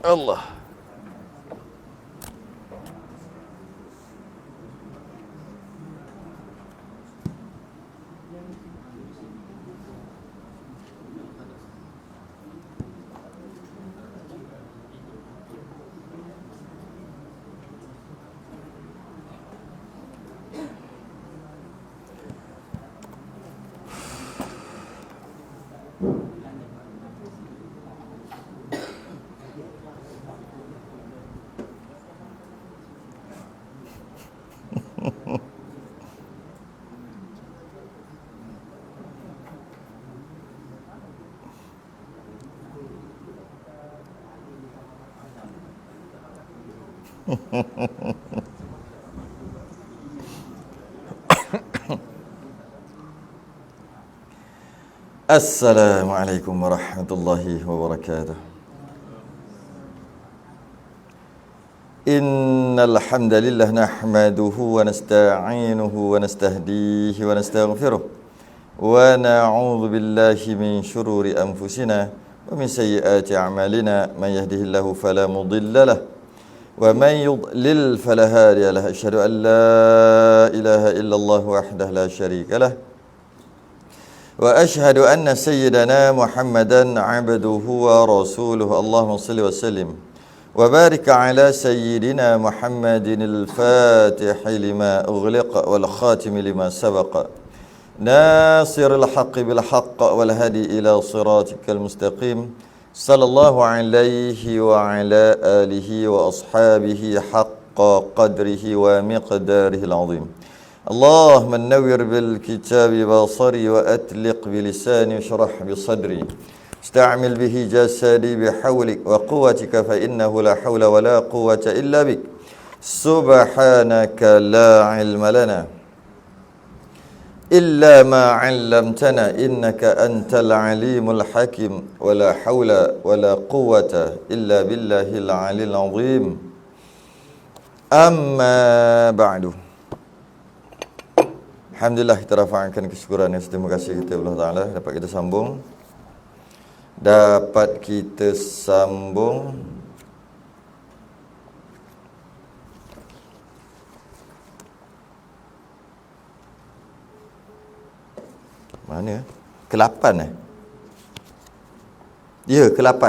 Allah. Assalamualaikum warahmatullahi wabarakatuh. Innal hamdalillah nahmaduhu wa nasta'inuhu wa nastahdihi wa nastaghfiruh wa na'udzu billahi min shururi anfusina wa min sayyiati a'malina. Man yahdihillahu fala mudilla lahu wa man yudlil fala hadiya lahu. Asyhadu an la ilaha illallah wahdahu la syarika lahu wa ashhadu anna sayyidana Muhammadan abduhu wa rasuluhu. Allahumma salli wa sallim wa barik ala sayyidina Muhammadin al-fatihi lima ughliqa wal khatimi lima sabaqa nasiril haqqi bil haqq wal hadi ila siratikal mustaqim. Sallallahu alaihi wa ala alihi wa ashabihi haqqa qadrihi wa miqdarihi al-azim. اللهم نور بالكتاب بصري وأتلق بلساني واشرح بصدري استعمل به جسدي بحولك وقوتك فإنه لا حول ولا قوة إلا بك سبحانك لا علم لنا إلا ما علمتنا إنك أنت العليم الحكيم ولا حول ولا قوة إلا بالله العلي العظيم. أما بعد. Alhamdulillah, kita rafa'kan kesyukuran dan terima kasih kita Allah Ta'ala dapat kita sambung mana? Ke-8 Ya, ke-8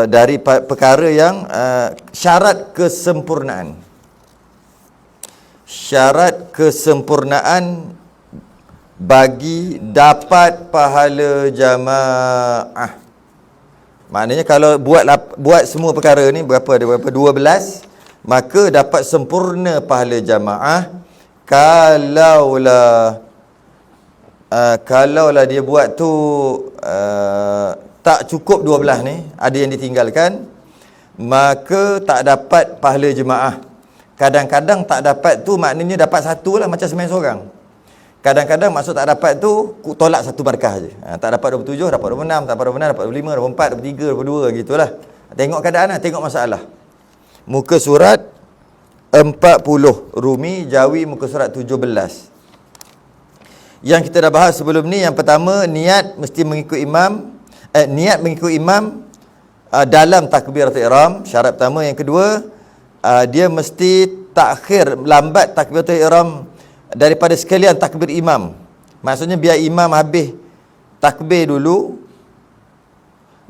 dari perkara yang syarat kesempurnaan. Syarat kesempurnaan bagi dapat pahala jamaah. Maknanya kalau buat semua perkara ni berapa 12, maka dapat sempurna pahala jamaah kalaulah dia buat tu tak cukup 12 ni, ada yang ditinggalkan, maka tak dapat pahala jemaah. Kadang-kadang tak dapat tu maknanya dapat satu lah, macam sembahyang seorang. Kadang-kadang maksud tak dapat tu tolak satu barakah je. Tak dapat 27, dapat 26, tak dapat 26, dapat 25, 24, 23, 22 gitulah. Tengok keadaan lah, tengok masalah. Muka surat 40 Rumi, Jawi muka surat 17. Yang kita dah bahas sebelum ni, yang pertama niat mesti mengikut imam. Niat mengikut imam dalam takbiratul ihram, syarat pertama. Yang kedua, dia mesti takhir, lambat takbiratul ihram daripada sekalian takbir imam. Maksudnya biar imam habis takbir dulu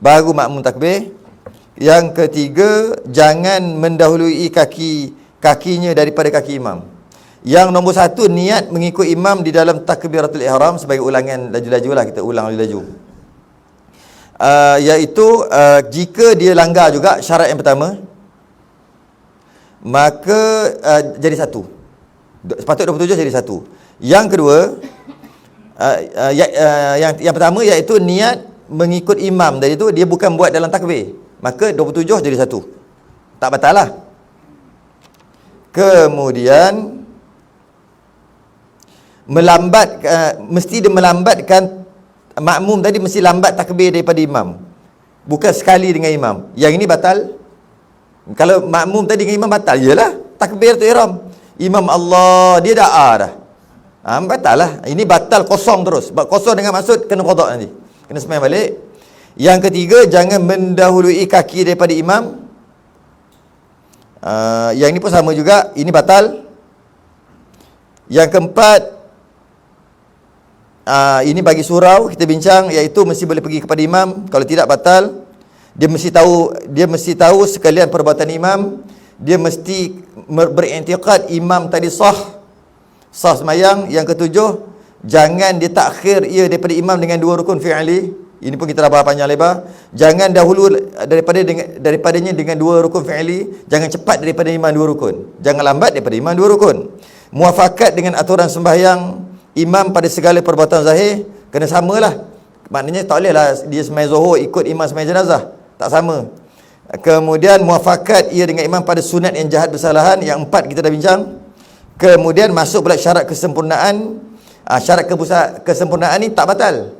baru makmum takbir. Yang ketiga, jangan mendahului kakinya daripada kaki imam. Yang nombor satu, niat mengikut imam di dalam takbiratul ihram. Sebagai ulangan laju-laju lah, kita ulang laju-laju. Iaitu jika dia langgar juga syarat yang pertama, maka jadi satu. Sepatutnya 27 jadi satu. Yang kedua, yang pertama iaitu niat mengikut imam. Dari itu dia bukan buat dalam takbir, maka 27 jadi satu, tak batal lah. Kemudian mesti dia melambatkan. Makmum tadi mesti lambat takbir daripada imam, bukan sekali dengan imam. Yang ini batal. Kalau makmum tadi dengan imam batal, iyalah takbir tu ihram. Imam Allah, dia dah dah. Batal lah. Ini batal kosong terus. Kosong dengan maksud kena qada nanti. Kena sembahyang balik. Yang ketiga, jangan mendahului kaki daripada imam. Yang ini pun sama juga, ini batal. Yang keempat, ini bagi surau kita bincang, iaitu mesti boleh pergi kepada imam. Kalau tidak, batal. Dia mesti tahu sekalian perbuatan imam. Dia mesti beriktikad imam tadi sah semayang. Yang ketujuh, jangan dia takhir ia daripada imam dengan dua rukun fi'li. Ini pun kita dah bahas panjang lebar. Jangan dahulu daripadanya dengan dua rukun fi'li. Jangan cepat daripada imam dua rukun. Jangan lambat daripada imam dua rukun. Muafakat dengan aturan sembahyang imam pada segala perbuatan zahir, kena samalah. Maknanya tak boleh lah dia sembahyang zuhur ikut imam sembahyang jenazah, tak sama. Kemudian muafakat ia dengan imam pada sunat yang jahat bersalahan. Yang empat kita dah bincang. Kemudian masuk pula syarat kesempurnaan. Syarat kesempurnaan ni tak batal,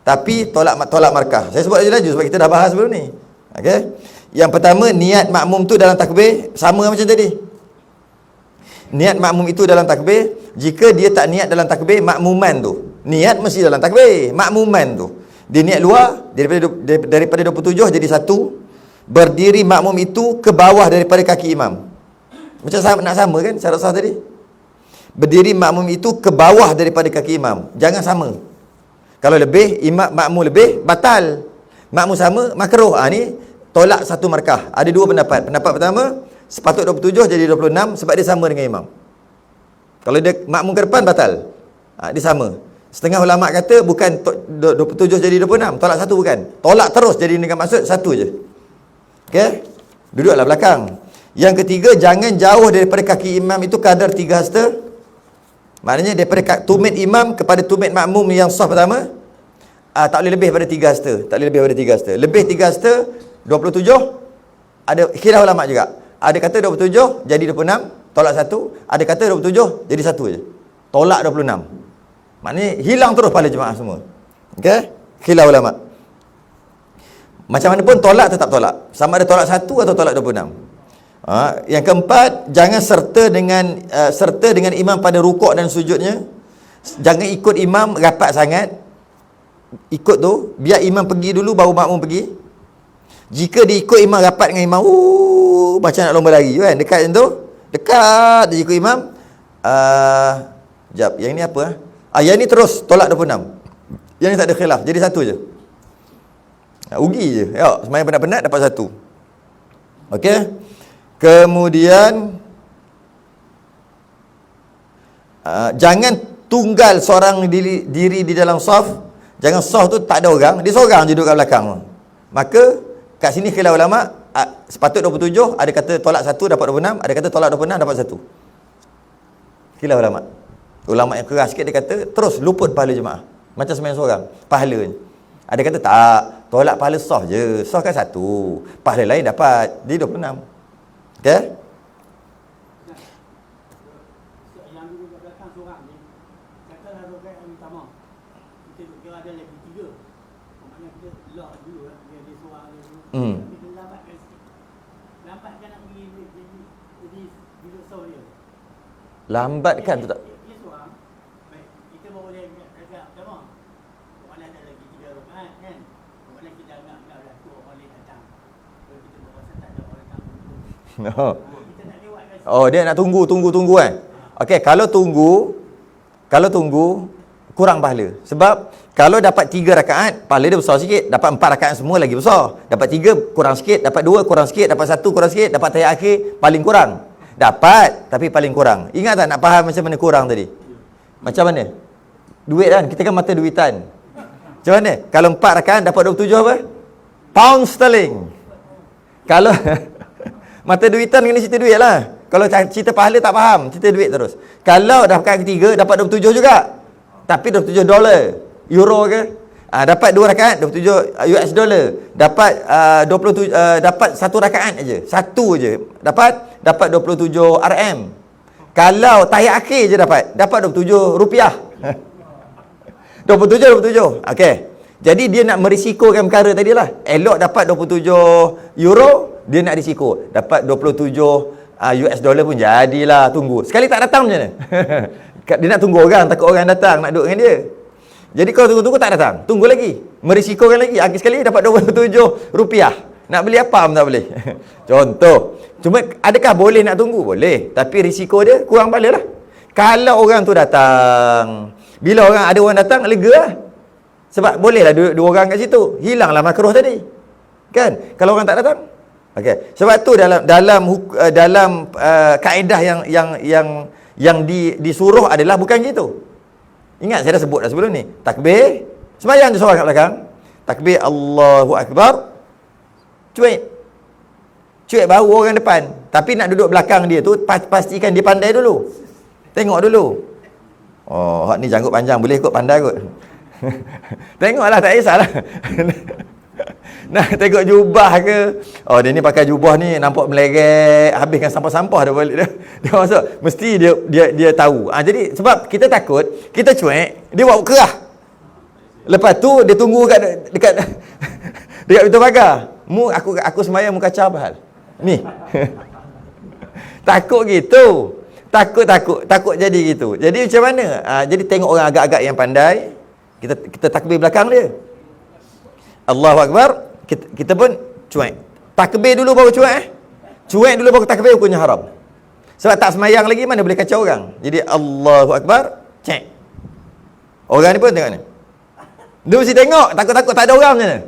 tapi tolak markah. Saya sebut laju sebab kita dah bahas sebelum ni. Okey. Yang pertama, niat makmum tu dalam takbir sama macam tadi. Niat makmum itu dalam takbir. Jika dia tak niat dalam takbir, makmuman tu niat mesti dalam takbir. Makmuman tu dia niat luar daripada 27 jadi satu. Berdiri makmum itu ke bawah daripada kaki imam. Macam nak sama kan syarat sah tadi. Berdiri makmum itu ke bawah daripada kaki imam. Jangan sama. Kalau lebih, makmum lebih, batal. Makmum sama, makruh. Ni tolak satu markah. Ada dua pendapat. Pendapat pertama, sepatut 27 jadi 26 sebab dia sama dengan imam. Kalau dia makmum ke depan, batal. Dia sama. Setengah ulama' kata bukan 27 jadi 26. Tolak satu bukan. Tolak terus jadi dengan maksud satu je. Okey? Duduklah belakang. Yang ketiga, jangan jauh daripada kaki imam itu kadar 3 hasta. Maknanya daripada tumit imam kepada tumit makmum yang sah pertama, tak boleh lebih daripada 3 hasta. Tak boleh lebih daripada 3 hasta. Lebih 3 hasta, 27, ada khilaf ulama' juga. Ada kata 27 jadi 26, tolak satu. Ada kata 27 jadi satu je, tolak 26. Maknanya hilang terus pahala jemaah semua. Okey? Khilaf ulama'. Macam mana pun tolak tetap tolak. Sama ada tolak satu atau tolak 26. Yang keempat, jangan serta dengan imam pada rukuk dan sujudnya. Jangan ikut imam rapat sangat. Ikut tu, biar imam pergi dulu baru makmum pergi. Jika dia ikut imam rapat dengan imam, macam nak lomba lari kan, dekat macam tu, dekat dia ikut imam. Sekejap, yang ni apa? Yang ni terus tolak 26. Yang ni tak ada khilaf, jadi satu je. Ugi je. Semayang penat-penat dapat satu. Okey. Kemudian jangan tunggal seorang diri di dalam saf. Jangan saf tu tak ada orang, dia seorang je duduk kat belakang. Maka kat sini khilaf ulama, sepatut 27, ada kata tolak satu dapat 26, ada kata tolak 26 dapat satu. Khilaf ulama. Ulama yang keras sikit dia kata terus luput pahala jemaah. Macam sembahyang seorang, pahalanya. Ada kata tak, tolak pahala sah je. Sah kan satu, pahala lain dapat. Dia 26. Okey? Yang duduk kat belakang seorang ni, katalah rokaat yang utama, kita duduk kira ada lagi 3. Maknanya kita lock dulu lah, dia seorang dia dulu. Kita lambatkan sikit. Lambatkan nak pergi jadi duduk sah dia. Lambatkan tu tak? Dia seorang, baik, kita baru boleh agak utama. Maknanya ada lagi 3 rokaat kan. Maknanya kita agak dah tu orang lain datang. Kalau kita berasa tak ada orang datang. Dia nak tunggu kan. Okey, kalau tunggu kurang pahala. Sebab kalau dapat 3 rakaat, pahala dia besar sikit. Dapat 4 rakaat semua lagi besar. Dapat 3 kurang sikit, dapat 2 kurang sikit, dapat 1 kurang sikit, dapat tahiyat akhir paling kurang. Dapat tapi paling kurang. Ingat tak nak faham macam mana kurang tadi? Macam mana? Duit kan, kita kan mata duitan. Macam mana? Kalau 4 rakaat dapat 27 apa? Pound sterling. Kalau mata duitan kena cerita duit lah. Kalau cerita pahala tak faham, cerita duit terus. Kalau dah rakaat ketiga dapat 27 juga, tapi 27 dolar, euro ke? Dapat 2 rakaat 27 US dollar. Dapat 27 dapat 1 rakaat aja. Satu je. Dapat 27 RM. Kalau tahiyat akhir je dapat 27 rupiah. 27. Okey. Jadi dia nak merisikokan perkara tadilah. Elok dapat 27 euro, dia nak risiko. Dapat 27 US dollar pun jadilah, tunggu. Sekali tak datang macam mana? Dia nak tunggu orang, takut orang datang nak duduk dengan dia. Jadi kalau tunggu-tunggu tak datang, tunggu lagi, merisikokan lagi. Akhir sekali dapat 27 rupiah. Nak beli apa pun tak boleh. Contoh. Cuma adakah boleh nak tunggu? Boleh. Tapi risiko dia kurang bala lah. Kalau orang tu datang, bila ada orang datang, lega lah. Sebab bolehlah duduk dua orang kat situ. Hilanglah makruh tadi. Kan? Kalau orang tak datang. Okey. Sebab tu dalam kaedah yang disuruh adalah bukan gitu. Ingat saya dah sebut dah sebelum ni. Takbir, sembahyang je seorang kat belakang. Takbir Allahu Akbar. Cuit baru orang depan. Tapi nak duduk belakang dia tu, pastikan dia pandai dulu. Tengok dulu. Oh, hak ni janggut panjang, boleh kot, pandai kot. Tengoklah, tak kisahlah. Nah, tengok jubah ke. Oh, dia ni pakai jubah ni nampak melerek, habiskan sampah-sampah dah balik dia. Dia masuk, mesti dia tahu. Jadi sebab kita takut, kita cuek, dia buat kerah. Lepas tu dia tunggu dekat pintu pagar. Aku sembahyang muka kacau apa hal? Ni. Takut gitu. Takut jadi gitu. Jadi macam mana? Jadi tengok orang agak-agak yang pandai, kita takbir belakang dia. Allahu Akbar, kita pun cuek. Takbir dulu baru cuek. Cuek dulu baru takbir, hukumnya haram. Sebab tak semayang lagi, mana boleh kacau orang. Jadi Allahu Akbar, cek. Orang ni pun tengok ni. Dia mesti tengok, takut-takut tak ada orang macam mana.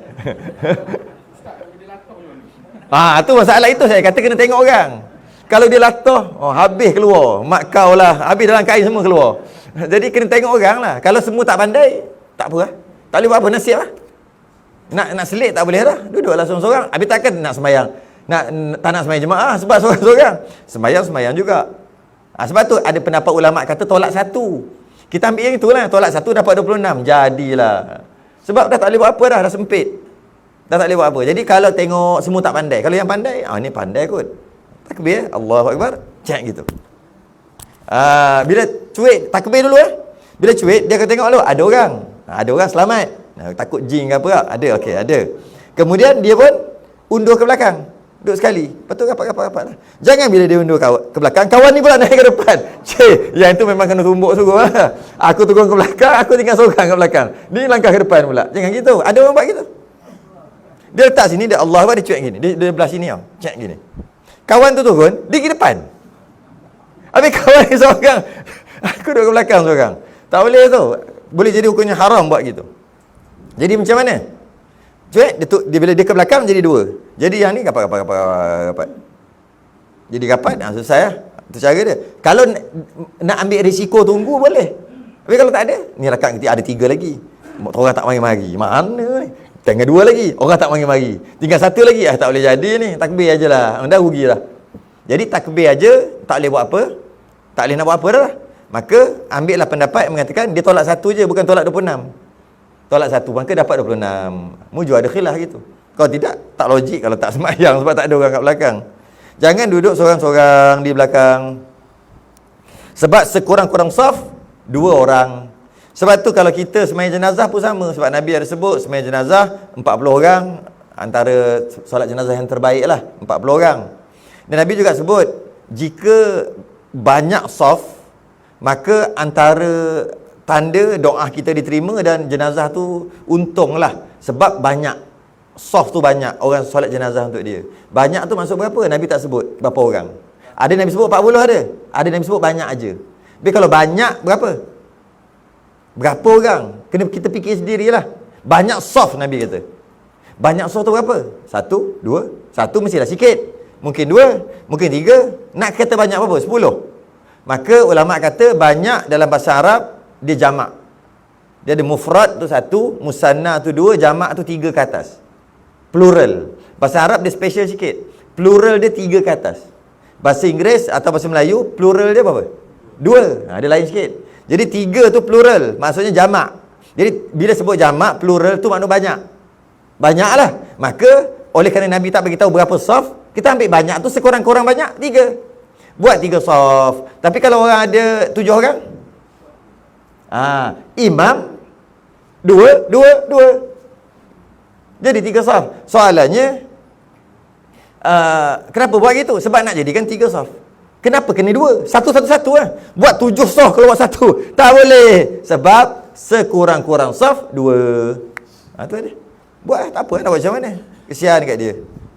Tu masalah itu, saya kata kena tengok orang. Kalau dia latah, habis keluar. Mak kau lah, habis dalam kain semua keluar. Jadi kena tengok orang lah. Kalau semua tak pandai, tak apa lah. Tak boleh buat apa, nasib lah. Nak selit tak boleh dah. Duduklah seorang-seorang. Habis takkan nak sembahyang. Tak nak sembahyang jemaah sebab seorang-seorang. Sembahyang juga. Sebab tu ada pendapat ulama kata tolak satu. Kita ambil yang itulah. Tolak satu dapat 26. Jadilah. Sebab dah tak boleh buat apa dah sempit. Dah tak boleh buat apa. Jadi kalau tengok semua tak pandai. Kalau yang pandai, ni pandai kot. Takbir, Allahu Akbar, cek gitu. Bila cuit, takbir dulu Bila cuit, dia akan tengok dulu, ada orang. Ada orang selamat. Takut jin ke apa tak? Ada, okey, ada. Kemudian dia pun undur ke belakang. Duduk sekali. Lepas tu rapat lah. Jangan bila dia undur ke belakang, kawan ni pula naik ke depan. Yang itu memang kena tumbuk suruh lah. Aku turun ke belakang, aku tinggal seorang ke belakang. Ni langkah ke depan pula. Jangan gitu. Ada orang buat gitu. Dia letak sini, dia Allah dia cuek gini. Dia belah sini tau. Cek gini. Kawan tu turun, dia ke depan. Habis kawan ni seorang. Aku duduk ke belakang seorang. Tak boleh tu. Boleh jadi hukumnya haram buat gitu. Jadi macam mana? Cuek, dia bila dia ke belakang jadi dua. Jadi yang ni rapat. Jadi rapat, selesai lah. Itu cara dia. Kalau nak ambil risiko tunggu boleh. Tapi kalau tak ada, ni rakaat kita ada 3 lagi. Orang tak mari-mari. Mana ni? Tinggal 2 lagi. Orang tak mari-mari. Tinggal 1 lagi. Tak boleh jadi ni. Takbir aje lah. Dah rugi lah. Jadi takbir aja, tak boleh buat apa. Tak boleh nak buat apa dah. Maka ambillah pendapat yang mengatakan dia tolak 1 je, bukan tolak 26. Tolak 1, maka dapat 26. Mujur ada khilaf gitu. Kalau tidak, tak logik kalau tak semayang sebab tak ada orang kat belakang. Jangan duduk seorang-seorang di belakang. Sebab sekurang-kurang saf 2 orang. Sebab tu kalau kita semayang jenazah pun sama. Sebab Nabi ada sebut semayang jenazah 40 orang. Antara solat jenazah yang terbaik lah 40 orang. Dan Nabi juga sebut, jika banyak saf, maka antara tanda doa kita diterima dan jenazah tu untunglah. Sebab banyak saf tu, banyak orang solat jenazah untuk dia. Banyak tu masuk berapa? Nabi tak sebut berapa orang. Ada Nabi sebut 40 ada. Ada Nabi sebut banyak aja. Tapi kalau banyak berapa? Berapa orang? Kena kita fikir sendirilah. Banyak saf Nabi kata. Banyak saf tu berapa? 1, 2. 1 mestilah sikit. Mungkin 2, mungkin 3. Nak kata banyak berapa? 10. Maka ulama kata banyak dalam bahasa Arab dia jamak. Dia ada mufrad tu 1, musanna tu 2, jamak tu 3 ke atas. Plural. Bahasa Arab dia special sikit. Plural dia 3 ke atas. Bahasa Inggeris atau bahasa Melayu, plural dia berapa? 2. Dia lain sikit. Jadi 3 tu plural, maksudnya jamak. Jadi bila sebut jamak, plural tu makna banyak. Banyaklah. Maka oleh kerana Nabi tak bagi tahu berapa saf, kita ambil banyak tu sekurang-kurang banyak 3. Buat 3 saf. Tapi kalau orang ada 7 orang, imam 2. Jadi 3 saf. Soalannya, Kenapa buat gitu? Sebab nak jadikan 3 saf. Kenapa kena 2? Satu-satu lah. Buat 7 saf kalau buat 1. Tak boleh. Sebab sekurang-kurang saf 2. Tu dia. Buat tak apa nak buat macam mana. Kesian kat dia.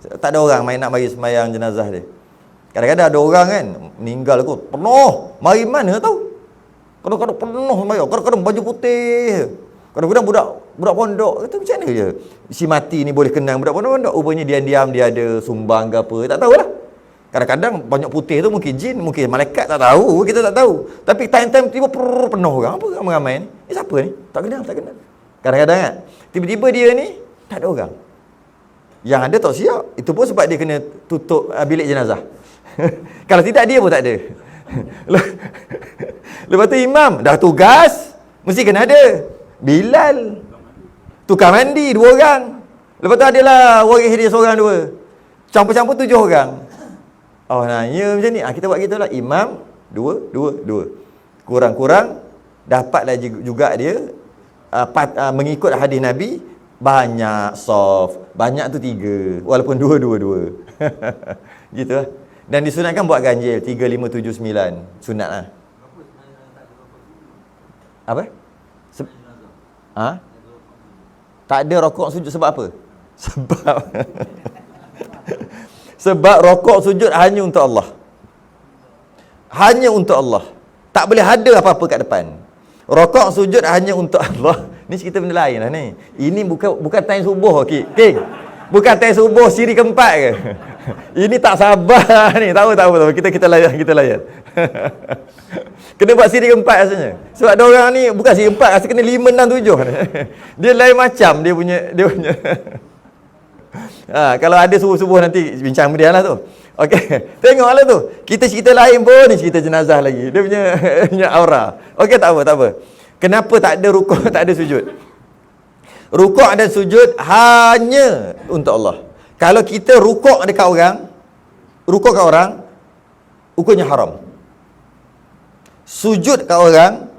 Tak ada orang main nak mari sembahyang jenazah dia. Kadang-kadang ada orang kan meninggal kot penuh. Mari mana tahu? Kadang-kadang penuh sembahyang. Kadang-kadang baju putih. Kadang-kadang budak pondok kata macam mana je. Si mati ni boleh kenang budak pondok. Rupanya diam-diam dia ada sumbang ke apa. Tak tahulah. Kadang-kadang banyak putih tu mungkin jin, mungkin malaikat, tak tahu. Kita tak tahu. Tapi time-time tiba penuh orang. Apa ramai-ramai ni? Ni siapa ni? Tak kenal. Kadang-kadang kan. Tiba-tiba dia ni tak ada orang. Yang ada tak siap. Itu pun sebab dia kena tutup bilik jenazah. Kalau tidak dia pun tak ada. Lepas tu imam dah tugas, mesti kena ada. Bilal tukar mandi 2 orang. Lepas tu adalah waris dia seorang 2. Campur-campur 7 orang. Oh nanya macam ni. Kita buat gitulah. Imam 2. Kurang-kurang dapatlah juga dia mengikut hadis Nabi. Banyak saf. Banyak tu 3. Walaupun 2. Gitu lah. Dan disunatkan buat ganjil 3, 5, 7, 9. Sunat lah. Apa? Tak ada rokok sujud sebab apa? Sebab rokok sujud hanya untuk Allah. Hanya untuk Allah. Tak boleh ada apa-apa kat depan. Rokok sujud hanya untuk Allah. Ni cerita benda lain lah ni. Ini bukan time subuh, King. Bukan time subuh siri keempat ke? Ini tak sabar ni. Tahu. Kita layan. Kena buat siri keempat rasanya. Sebab ada orang ni bukan siri keempat, rasa kena 5, 6, 7 ni. Dia lain macam dia punya. Kalau ada subuh-subuh nanti bincang dia lah tu. Okey, tengoklah tu. Kita cerita lain pun ni cerita jenazah lagi. Dia punya aura. Okey, tak apa. Kenapa tak ada rukuk, tak ada sujud? Rukuk dan sujud hanya untuk Allah. Kalau kita rukuk dekat orang, hukumnya haram. Sujud kat orang,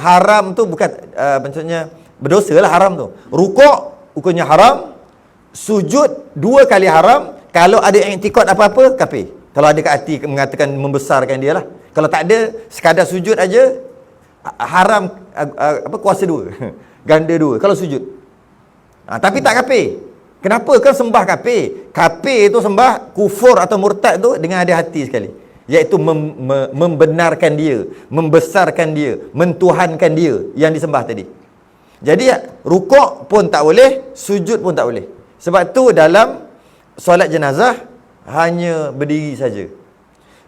haram tu bukan maksudnya berdosa lah haram tu. Rukuk hukumnya haram. Sujud 2 kali haram. Kalau ada i'tikad apa-apa, kafir. Kalau ada kat hati mengatakan membesarkan dia lah. Kalau tak ada, sekadar sujud aja, haram kuasa 2. Ganda 2 kalau sujud. Tapi tak kafir. Kenapa? Kan sembah kafir. Kafir tu sembah kufur atau murtad tu dengan ada hati sekali. Iaitu membenarkan dia, membesarkan dia, mentuhankan dia yang disembah tadi. Jadi rukuk pun tak boleh, sujud pun tak boleh. Sebab tu dalam solat jenazah hanya berdiri saja.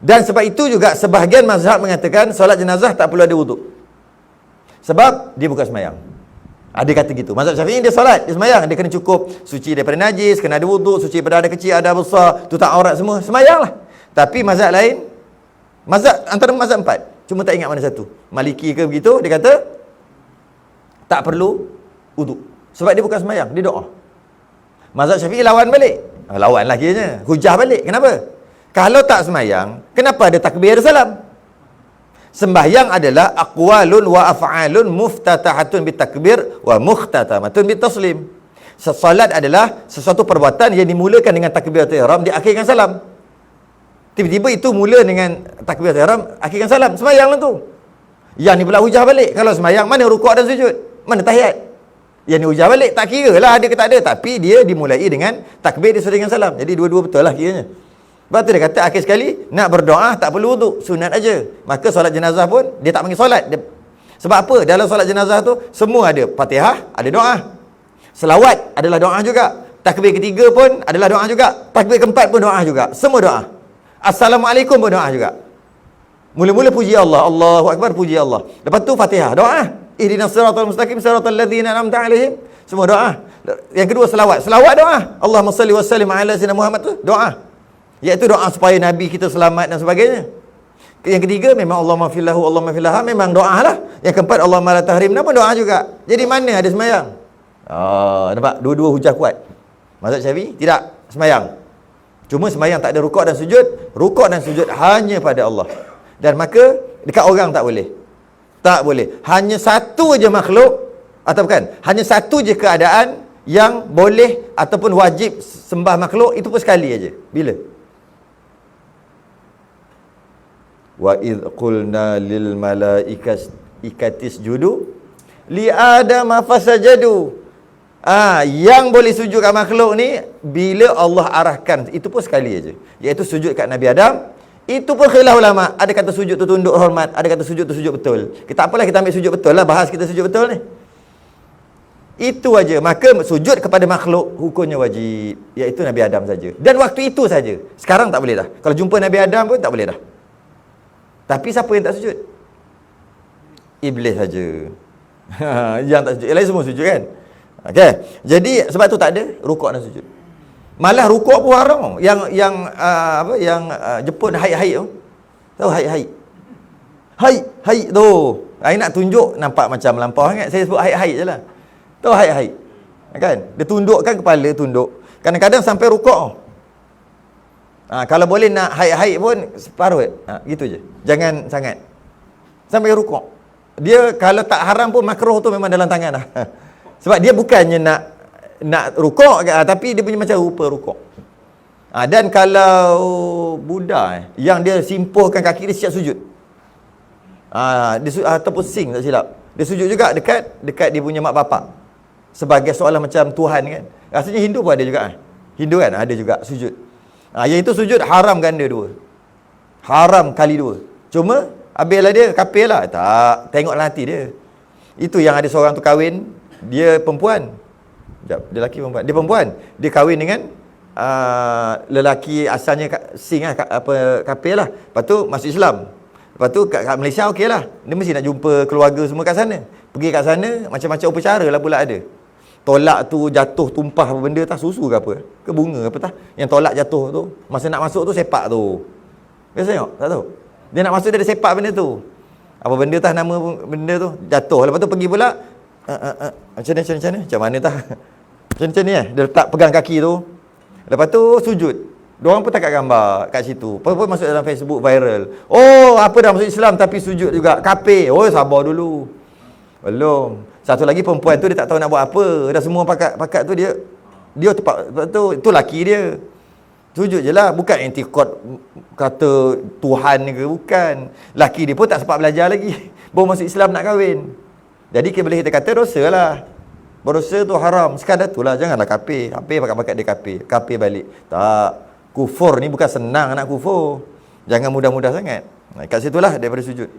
Dan sebab itu juga sebahagian mazhab mengatakan solat jenazah tak perlu ada wuduk. Sebab dia bukan sembahyang. Ada kata gitu. Mazhab Syafi'i dia solat, dia sembahyang, dia kena cukup suci daripada najis, kena ada wuduk, suci daripada ada kecil, ada besar, tutup aurat semua, sembahyanglah. Tapi mazhab lain, antara mazhab 4, cuma tak ingat mana satu. Maliki ke begitu, dia kata tak perlu wuduk. Sebab dia bukan sembahyang, dia doa. Mazhab Syafi'i lawan balik. Lawan lah kiranya. Hujah balik. Kenapa? Kalau tak sembahyang, kenapa ada takbir salam? Sembahyang adalah aqwalun wa af'alun muftatahatun bitakbir wa mukhtatamatun bitaslim. Salat adalah sesuatu perbuatan yang dimulakan dengan takbiratul ihram, diakhirkan salam. Tiba-tiba itu mula dengan takbiratul ihram, akhirkan salam. Sembahyanglah tu. Yang ni pula hujah balik. Kalau sembahyang, mana rukuk dan sujud? Mana tahiyat? Yang ni hujah balik. Tak kira lah ada ke tak ada. Tapi dia dimulai dengan takbir disertai dengan salam. Jadi dua-dua betul lah kiranya. Lepas tu dia kata akhir sekali, nak berdoa tak perlu wuduk, sunat aja. Maka solat jenazah pun, dia tak panggil solat. Sebab apa? Dalam solat jenazah tu, semua ada Fatihah, ada doa. Selawat adalah doa juga. Takbir ketiga pun adalah doa juga. Takbir keempat pun doa juga. Semua doa. Assalamualaikum pun doa juga. Mula-mula puji Allah. Allahu Akbar, puji Allah. Lepas tu Fatihah, doa. Ihdinas siratal mustaqim siratal ladzina an'amta 'alaihim. Semua doa. Yang kedua selawat. Selawat doa. Allahumma salli wa sallim ala sayyidina Muhammad tu doa. Iaitu doa supaya Nabi kita selamat dan sebagainya. Yang ketiga memang Allahumma fillahu, Allahumma fillaha, memang doa lah. Yang keempat Allahumma la tahrimna pun doa juga. Jadi mana ada sembahyang? Nampak? Dua-dua hujah kuat. Mazhab Syafi'i tidak sembahyang. Cuma sembahyang tak ada rukuk dan sujud. Rukuk dan sujud hanya pada Allah. Dan maka dekat orang tak boleh. Tak boleh. Hanya satu je makhluk, atau bukan, hanya satu je keadaan yang boleh ataupun wajib sembah makhluk itu pun sekali aja. Bila? Wa idh qulna lil malaikati isjudu li Adam fasajadu. Yang boleh sujud kat makhluk ni bila Allah arahkan, itu pun sekali aja, iaitu sujud kat Nabi Adam. Itu pun khilaf ulama, ada kata sujud tu tunduk hormat, ada kata sujud tu sujud betul. Kita apalah, kita ambil sujud betul lah, bahas kita sujud betul ni. Itu aja. Maka sujud kepada makhluk hukumnya wajib, iaitu Nabi Adam saja, dan waktu itu saja. Sekarang tak boleh dah. Kalau jumpa Nabi Adam pun tak boleh dah. Tapi siapa yang tak sujud? Iblis saja. Yang tak sujud, yang lain semua sujud kan. Okey. Jadi sebab tu tak ada rukuk dan sujud. Malah rukuk pun haram. Yang Jepun haid tu. Tahu haid? Haid tu. Saya nak tunjuk nampak macam melampau sangat. Saya sebut haid je lah. Tahu haid? Kan? Dia tundukkan kepala, tunduk. Kadang-kadang sampai rukuk. Kalau boleh nak haid pun separuh. Gitu je. Jangan sangat. Sampai rukuk. Dia kalau tak haram pun makruh tu memang dalam tangan lah. Sebab dia bukannya nak rukuk, tapi dia punya macam rupa rukuk. Dan kalau Buddha yang dia simpuhkan kaki dia siap sujud. Ataupun sing tak silap. Dia sujud juga dekat dia punya mak bapak. Sebagai seolah macam Tuhan kan. Rasanya Hindu pun ada juga. Hindu kan ada juga sujud. Yang itu sujud haram ganda dua. Haram kali dua. Cuma habislah dia kafir lah. Tak, tengoklah hati dia. Itu yang ada seorang tu kahwin, dia perempuan. Sekejap, dia lelaki perempuan. Dia perempuan. Dia kahwin dengan lelaki asalnya sing lah, kafir lah. Lepas tu masuk Islam. Lepas tu kat Malaysia okey lah. Dia mesti nak jumpa keluarga semua kat sana. Pergi kat sana, macam-macam upacara lah pula ada. Tolak tu jatuh tumpah apa benda tak, susu ke apa? Ke bunga apa tak? Yang tolak jatuh tu, masa nak masuk tu sepak tu. Biasa tengok? Tak tahu. Dia nak masuk dia ada sepak benda tu. Apa benda tak, nama benda tu jatuh. Lepas tu pergi pula macam mana tak? Macam ni dia letak pegang kaki tu. Lepas tu sujud. Diorang pun tak kat gambar kat situ. Apa-apa masuk dalam Facebook viral. Oh, apa dah masuk Islam tapi sujud juga. Kafir. Oh, sabar dulu. Belum. Satu lagi perempuan tu dia tak tahu nak buat apa. Dah semua pakat tu dia tepat tu laki dia. Sujud je lah. Bukan anti-court kata Tuhan ke, bukan. Laki dia pun tak sempat belajar lagi. Baru masuk Islam nak kahwin. Jadi boleh kita kata dosa lah. Berdosa tu haram. Sekadar tu lah. Janganlah kafir. Pakat-pakat dia kafir. Kafir balik. Tak. Kufur ni bukan senang nak kufur. Jangan mudah-mudah sangat. Kat situlah daripada sujud.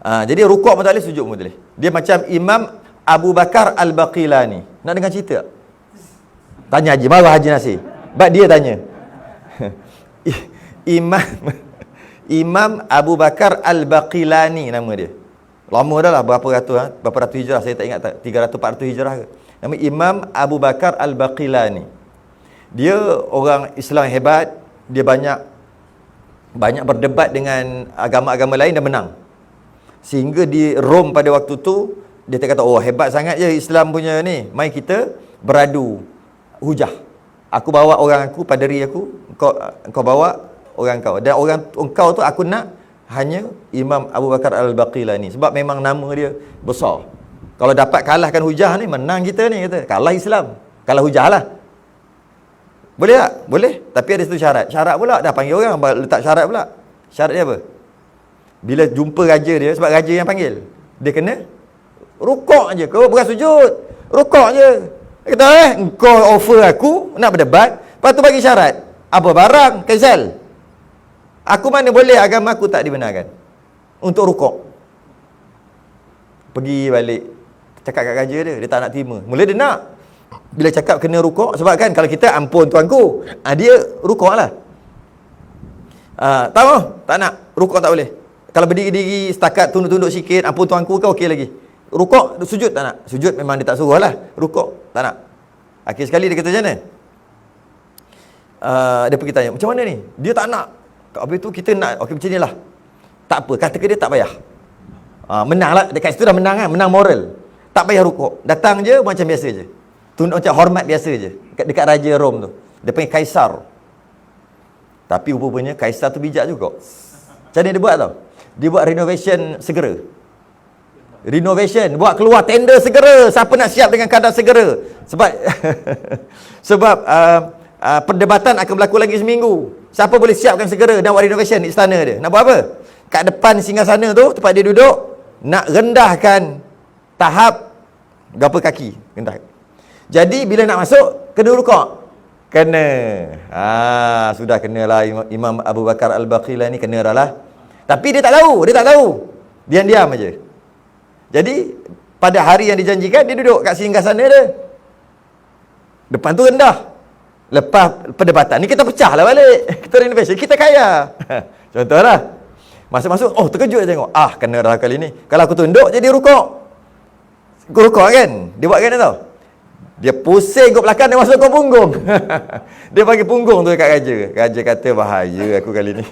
Jadi rukuk pun tak boleh, sujud pun tak boleh. Dia macam Imam Abu Bakar Al-Baqilani. Nak dengar cerita tak? Tanya Haji. Marah Haji Nasir. Sebab dia tanya. Imam Abu Bakar Al-Baqilani nama dia. Lama dah lah, berapa ratus hijrah. Saya tak ingat 300-400 hijrah ke. Nama Imam Abu Bakar Al-Baqilani. Dia orang Islam hebat. Dia banyak berdebat dengan agama-agama lain dan menang. Sehingga di Rom pada waktu tu dia kata, oh hebat sangat je Islam punya ni, mai kita beradu hujah. Aku bawa orang aku, paderi aku, kau bawa orang kau, dan orang engkau tu aku nak hanya Imam Abu Bakar Al-Baqilani, sebab memang nama dia besar. Kalau dapat kalahkan hujah ni, menang kita ni, kata kalah Islam, kalah hujah lah. Boleh tak? Boleh. Tapi ada satu syarat. Syarat pula, dah panggil orang letak syarat pula. Syarat dia apa? Bila jumpa raja dia, sebab raja yang panggil, dia kena rukuk je. Kau bukan sujud, rukuk je. Dia kata, engkau offer aku nak berdebat, lepas tu bagi syarat. Apa barang? Cancel. Aku mana boleh, agama aku tak dibenarkan untuk rukuk. Pergi balik, cakap kat raja dia tak nak terima. Mula dia nak. Bila cakap kena rukuk, sebab kan kalau kita ampun tuanku, dia rukuk lah. Tak nak, rukuk tak boleh. Kalau berdiri-diri setakat tunduk-tunduk sikit, ampun tuanku ke okey lagi. Rukuk, sujud tak nak. Sujud memang dia tak suruh lah. Rukuk, tak nak. Akhir sekali dia kata macam mana? Dia pergi tanya, macam mana ni? Dia tak nak. Habis tu kita nak, okey macam ni lah. Tak apa, kata ke dia tak payah. Menang lah, dekat situ dah menang kan, menang moral. Tak payah rukuk. Datang je macam biasa je. Tunduk macam hormat biasa je. Dekat Raja Rom tu. Dia panggil Kaisar. Tapi rupanya Kaisar tu bijak juga. Macam mana dia buat tau? Dia buat renovation segera. renovation, buat keluar tender segera. Siapa nak siap dengan keadaan segera? Sebab sebab perdebatan akan berlaku lagi seminggu. Siapa boleh siapkan segera nak buat renovation istana dia? Nak buat apa? Kat depan singgasana tu, tempat dia duduk, nak rendahkan tahap berapa kaki rendah. Jadi bila nak masuk kena rukuk. Kena. Sudah kenalah Imam Abu Bakar Al-Baqillah ni kena dah lah. Tapi dia tak tahu, diam-diam aja. Jadi pada hari yang dijanjikan dia duduk kat singgasana dia. Depan tu rendah. Lepas perdebatan ni kita pecah lah balik. Kita renovation, kita kaya. Contohlah. Masuk-masuk, terkejut tengok. Kena dah kali ni. Kalau aku tunduk jadi rukuk. Rukuk kan? Dia buat kan tau. Dia pusing ke belakang, dia masuk ke punggung. Dia bagi punggung tu dekat raja. Raja kata bahaya aku kali ni.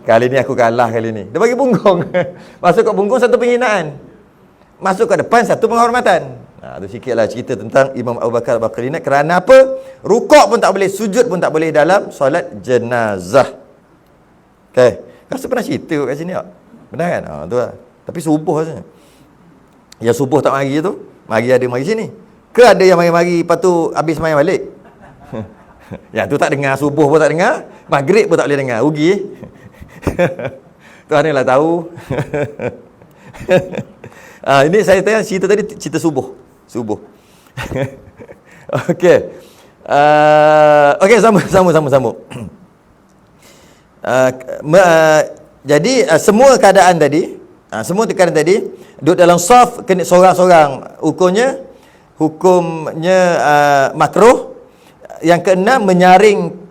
Kali ni aku kalah kali ni. Dia bagi punggung. Masuk ke punggung satu penghinaan. Masuk ke depan satu penghormatan. Tu sikitlah cerita tentang Imam Abu Bakar Al-Baqir ni. Kerana apa? Rukuk pun tak boleh, sujud pun tak boleh dalam solat jenazah. Okay. Rasa pernah cerita kat sini tak? Benar kan? Tu lah. Tapi subuh rasanya. Yang subuh tak mari tu, mari ada mari sini. Ke ada yang mari-mari lepas tu habis main balik? Yang tu tak dengar, subuh pun tak dengar, maghrib pun tak boleh dengar. Rugi. Tuhan ni lah tahu. Ini saya tanya cerita tadi, cerita subuh. Okey. Okey, sama. Jadi semua keadaan tadi, duduk dalam saf kena seorang-seorang. Hukumnya makruh. Yang keenam,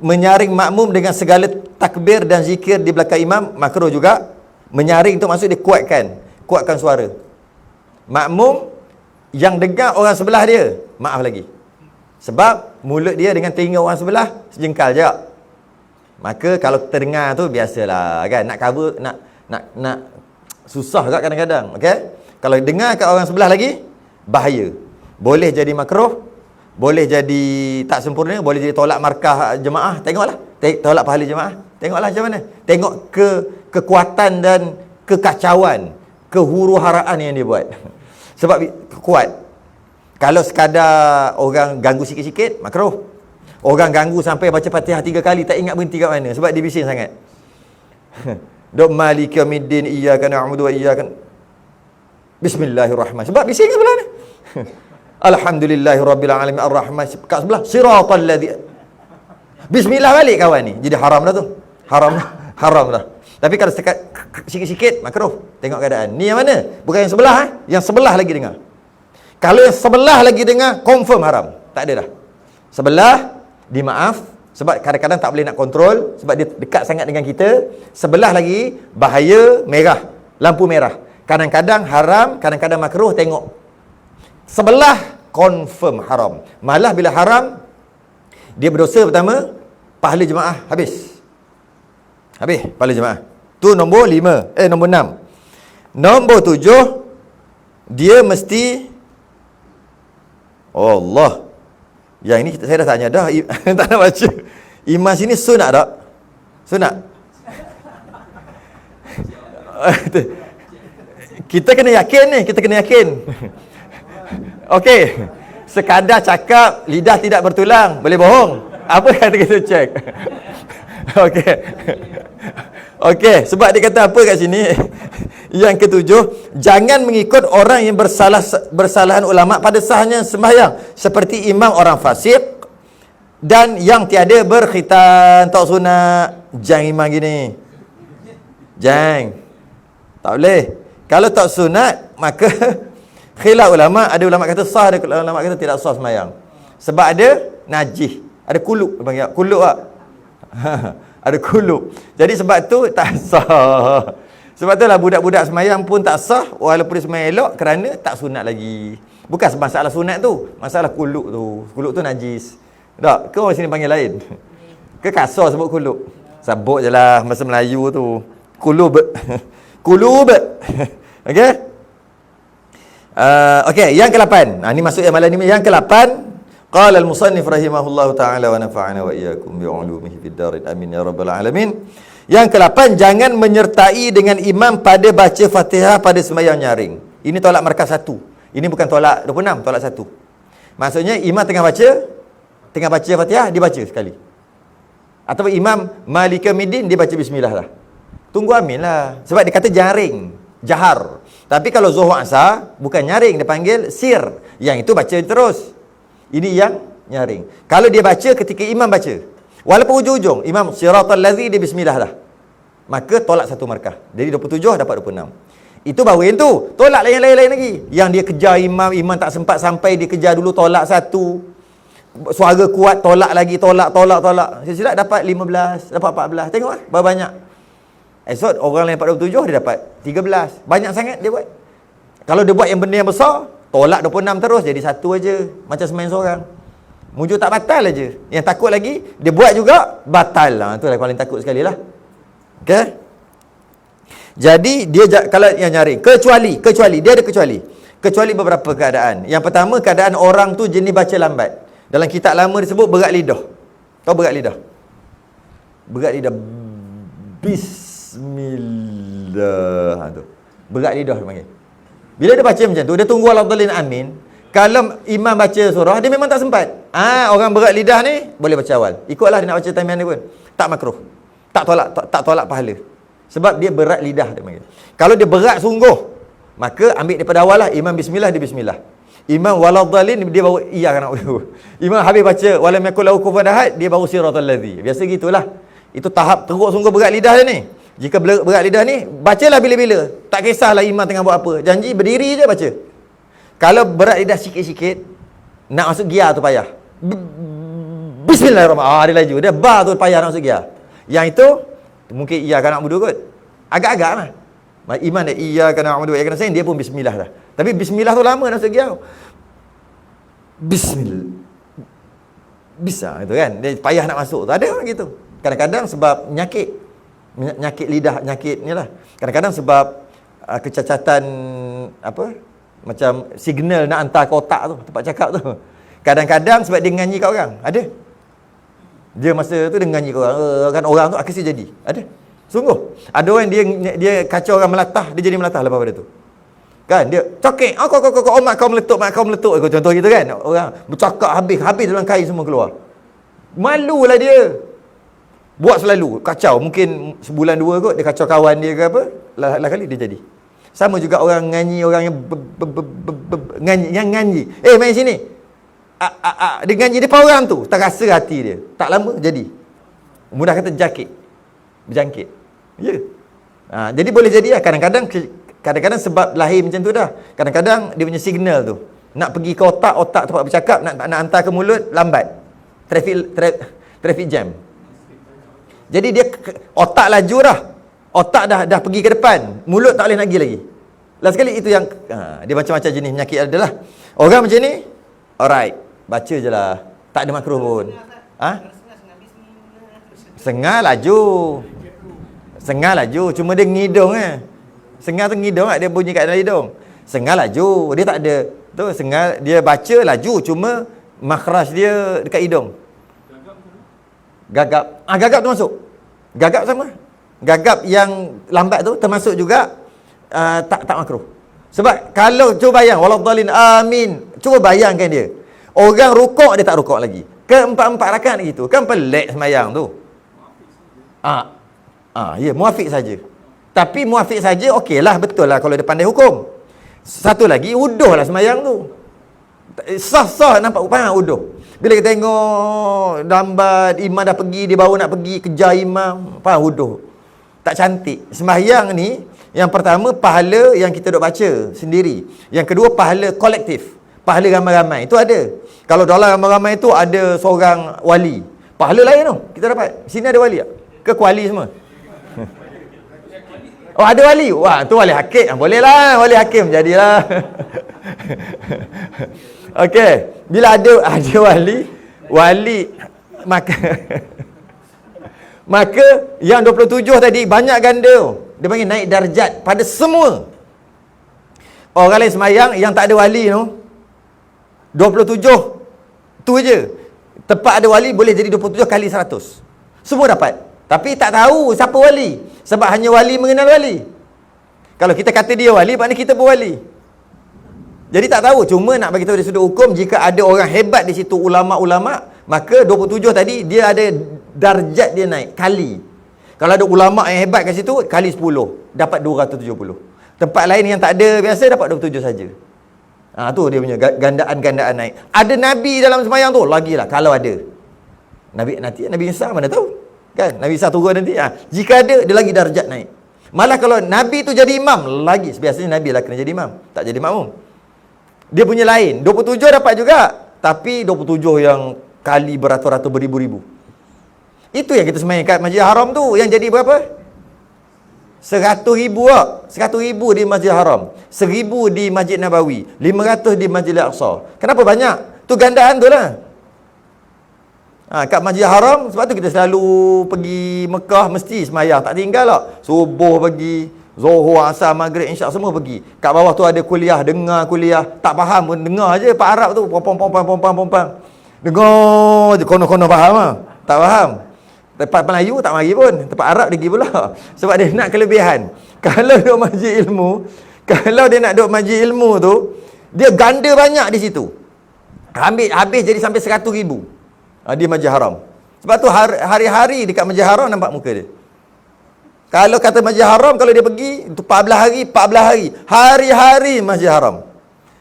menyaring makmum dengan segala takbir dan zikir di belakang imam, makruh juga. Menyaring tu maksud dia kuatkan suara. Makmum yang dengar orang sebelah dia, maaf lagi. Sebab mulut dia dengan telinga orang sebelah sejengkal je. Maka kalau terdengar tu biasalah kan, nak cover, nak susah juga kadang-kadang. Okey? Kalau dengar kat orang sebelah lagi, bahaya. Boleh jadi makruh, boleh jadi tak sempurna, boleh jadi tolak markah jemaah. Tengoklah, tolak pahala jemaah. Tengoklah macam mana. Tengok kekuatan dan kekacauan, kehuru-haraan yang dia buat. Sebab kuat. Kalau sekadar orang ganggu sikit-sikit, makruh. Orang ganggu sampai baca Fatihah 3 kali, tak ingat berhenti kat mana. Sebab dia bising sangat. Dok maliki yaumiddin iyyaka na'budu wa iyyaka Bismillahirrahmanirrahim. Sebab bising sebelah ni. Alhamdulillahirabbil alamin arrahman. Kat sebelah siratal ladzi. Bismillah balik kawan ni. Jadi haram dah tu. Haram dah. Tapi kalau sekat sikit-sikit makruh. Tengok keadaan. Ni yang mana? Bukan yang sebelah Yang sebelah lagi dengar. Kalau yang sebelah lagi dengar, confirm haram. Tak ada dah. Sebelah dimaaf sebab kadang-kadang tak boleh nak kontrol sebab dia dekat sangat dengan kita. Sebelah lagi bahaya, merah, lampu merah. Kadang-kadang haram, kadang-kadang makruh. Tengok sebelah confirm haram. Malah bila haram, dia berdosa pertama, pahala jemaah habis pahala jemaah. Tu nombor 5, nombor 6. Nombor 7, dia mesti Allah. Yang ini saya dah tanya dah. Tak nak baca. Iman sini sunat tak? Sunat. Kita kena yakin. Okey. Sekadar cakap lidah tidak bertulang, boleh bohong. Apa kata kita cek? Okey, sebab dia kata apa kat sini? Yang ketujuh, jangan mengikut orang yang bersalahan ulama pada sahnya sembahyang, seperti imam orang fasik dan yang tiada berkhitan. Tak sunat. Jangan imam gini. Jangan. Tak boleh. Kalau tak sunat, maka khilaf ulama. Ada ulama kata sah, ada ulama kata tidak sah sembahyang. Sebab ada najis, ada kuluk, panggil kuluk tak? Ada kuluk. Jadi sebab tu tak sah. Sebab tu lah budak-budak semayang pun tak sah walaupun dia semayang elok kerana tak sunat lagi. Bukan masalah sunat tu, masalah kuluk tu. Kuluk tu najis. Tak? Ke orang sini panggil lain? Ke kasar sebut kuluk? Sabut je lah bahasa Melayu tu. Kulub. Okey? Okey, yang ke-8. Ni masuk yang malam ni. Yang ke-8, qala al-musannif rahimahullahu ta'ala wa nafa'ana wa iyyakum bi 'ulumihi fid darin amin ya rabbal alamin. Yang ke-8, jangan menyertai dengan imam pada baca Fatihah pada sembahyang nyaring. Ini tolak markah 1. Ini bukan tolak 26, tolak 1. Maksudnya imam tengah baca Fatihah, dia baca sekali. Atau imam Malika Midin, dia baca bismillah lah. Tunggu amin lah. Sebab dia kata jaring, jahar. Tapi kalau Zuhur Asar, bukan nyaring, dia panggil sir. Yang itu baca terus. Ini yang nyaring. Kalau dia baca ketika imam baca, walaupun ujung-ujung, imam siratal ladzi, dia bismillah lah. Maka tolak 1 markah. Jadi 27 dapat 26. Itu baru yang tu. Tolak yang lain-lain lagi. Yang dia kejar imam tak sempat sampai, dia kejar dulu, tolak 1. Suara kuat, tolak lagi, tolak. Silap dapat 15, dapat 14. Tengok lah, berapa banyak. Esok orang lain dapat 27, dia dapat 13. Banyak sangat dia buat. Kalau dia buat yang benda yang besar, tolak 26 terus, jadi 1 aja. Macam semain seorang. Mujur tak batal aja. Yang takut lagi, dia buat juga, batal lah. Itu lah paling takut sekali lah. Okay? Jadi, dia kalau yang nyari, kecuali, dia ada kecuali. Kecuali beberapa keadaan. Yang pertama, keadaan orang tu jenis baca lambat. Dalam kitab lama disebut berat lidah. Tahu berat lidah? Berat lidah. Bismillah. Tu. Berat lidah dia panggil. Bila dia baca macam tu, dia tunggu Al-Dhalin Amin. Kalau imam baca surah, dia memang tak sempat. Orang berat lidah ni, boleh baca awal. Ikutlah dia nak baca tamian dia pun. Tak makruh. Tak tolak pahala. Sebab dia berat lidah dia panggil. Kalau dia berat sungguh, maka ambil daripada awal lah. Imam bismillah, dia bismillah. Imam Waladhalin, dia baru iya kan nak dulu. Imam habis baca walam yakul lahu kufuwan ahad, dia baru siratal ladzi. Biasa gitulah. Itu tahap teruk sungguh berat lidah dia ni. Jika berat lidah ni, bacalah bila-bila. Tak kisahlah imam tengah buat apa. Janji berdiri je baca. Kalau berat lidah sikit-sikit, nak masuk gia tu payah. Bismillahirrahmanirrahim. Dia laju. Dia bar tu payah nak masuk gia. Yang itu, mungkin iya kan nak budu kot. Agak-agak lah. Iman dia iya kan nak budu. Dia pun bismillah dah. Tapi bismillah tu lama nak masuk gia. Bismillah. Bisa itu kan. Dia payah nak masuk tu. Ada orang gitu. Kadang-kadang sebab nyakit lidah, nyakit ni lah. Kadang-kadang sebab kecacatan macam signal nak hantar ke otak tu, tempat cakap tu. Kadang-kadang sebab dia nganyi kat orang. Ada. Dia masa tu dia nganyi kat orang. Kan orang tu akhirnya jadi. Ada. Sungguh. Ada orang dia kacau orang melatah, dia jadi melatah lepas pada tu. Kan dia cokek, kau meletup, contoh gitu kan. Orang bercakap habis dalam kain semua keluar. Malulah dia. Buat selalu kacau, mungkin sebulan 2 kot dia kacau kawan dia ke apa, lah kali dia jadi. Sama juga orang nganyi, orang yang nganyi. Main sini. Dia nganyi depan orang tu, terasa hati dia. Tak lama jadi. Mudah kata berjangkit. Ya. Jadi boleh jadi lah. Kadang-kadang sebab lahir macam tu dah. Kadang-kadang dia punya signal tu nak pergi ke otak tempat bercakap, nak hantar ke mulut, lambat. Traffic jam. Jadi dia otak laju dah. Otak dah pergi ke depan, mulut tak boleh nak pergi lagi. Last sekali itu yang dia macam-macam jenis penyakit adalah. Orang macam ni, alright, baca je lah. Tak ada makruh pun. Sengah laju. Cuma dia ngidung Sengah tu ngidung dia bunyi kat dalam hidung. Sengah laju. Dia tak ada. Tu sengah dia baca laju, cuma makhraj dia dekat hidung. Gagap. Gagap tu masuk. Gagap sama. Gagap yang lambat tu termasuk juga tak makruh. Sebab kalau cuba bayang waladhdallin amin. Cuba bayangkan dia. Orang rukuk dia tak rukuk lagi. Ke-4 rakaat gitu. Kan pelik semayang tu. Ya, muafiq saja. Tapi muafiq saja okeylah, betul lah kalau dia pandai hukum. Satu lagi, wuduh lah semayang tu. Sah nampak faham wuduh. Bila kita tengok lambat imam dah pergi, dia baru nak pergi kejar imam, faham wuduh. Tak cantik. Sembahyang ni, yang pertama pahala yang kita duk baca sendiri. Yang kedua pahala kolektif. Pahala ramai-ramai. Itu ada. Kalau dalam ramai-ramai tu ada seorang wali, pahala lain tu kita dapat. Sini ada wali tak? Ke kuali semua? Oh, ada wali. Wah, tu wali hakim. Boleh lah, wali hakim jadilah. Okey, bila ada wali maka yang 27 tadi banyak ganda. Dia panggil naik darjat pada semua. Orang lain semayang yang tak ada wali tu 27 tu je. Tepat ada wali boleh jadi 27 kali 100. Semua dapat. Tapi tak tahu siapa wali. Sebab hanya wali mengenal wali. Kalau kita kata dia wali, maknanya kita pun wali. Jadi tak tahu, cuma nak bagi tahu dari sudut hukum, jika ada orang hebat di situ, ulama-ulama, maka 27 tadi dia ada darjat dia naik kali. Kalau ada ulama yang hebat kat situ, kali 10, dapat 270. Tempat lain yang tak ada biasa dapat 27 saja. Tu dia punya gandaan-gandaan naik. Ada nabi dalam sembahyang tu, lagilah kalau ada. Nabi Isa mana tahu? Kan? Nabi Isa turun nanti. Jika ada, dia lagi darjat naik. Malah kalau nabi tu jadi imam, lagi biasanya nabi lah kena jadi imam, tak jadi makmum. Dia punya lain. 27 dapat juga, tapi 27 yang kali beratus-ratus beribu-ribu. Itu yang kita sembahyang kat Masjid Haram tu, yang jadi berapa? 100,000 lah. 100,000 di Masjid Haram, 1,000 di Masjid Nabawi, 500 di Masjid Al-Aqsa. Kenapa banyak? Tu gandaan tu lah. Kat Masjid Haram, sebab tu kita selalu pergi Mekah, mesti sembahyang, tak tinggal lah. Subuh pergi, Zuhur, Asar, Maghrib, Isyak semua pergi. Kat bawah tu ada kuliah, dengar kuliah. Tak faham pun, dengar je. Pak Arab tu, pompang. Dengar je, kono-kono faham lah. Tak faham. Tempat Melayu tak mari pun. Tempat Arab dia pergi pula. Sebab dia nak kelebihan. Kalau duduk masjid ilmu, tu, dia ganda banyak di situ. Habis jadi sampai 100,000. Di Masjid Haram. Sebab tu hari-hari dekat Masjid Haram nampak muka dia. Kalau kata Masjid Haram, kalau dia pergi, itu 14 hari. Hari-hari Masjid Haram.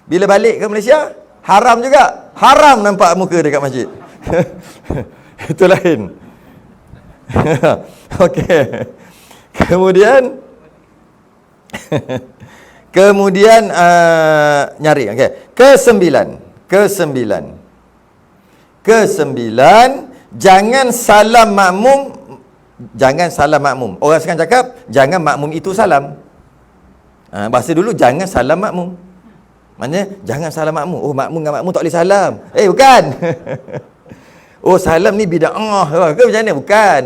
Bila balik ke Malaysia, haram juga. Haram nampak muka dekat masjid. Itu lain. Okey. Kemudian nyari. Okey. Kesembilan, jangan salam makmum. Orang sekarang cakap, jangan makmum itu salam. Bahasa dulu, jangan salam makmum. Maksudnya, jangan salam makmum. Oh, makmum dengan makmum tak boleh salam. Bukan. Oh, salam ni bid'ah ke macam mana?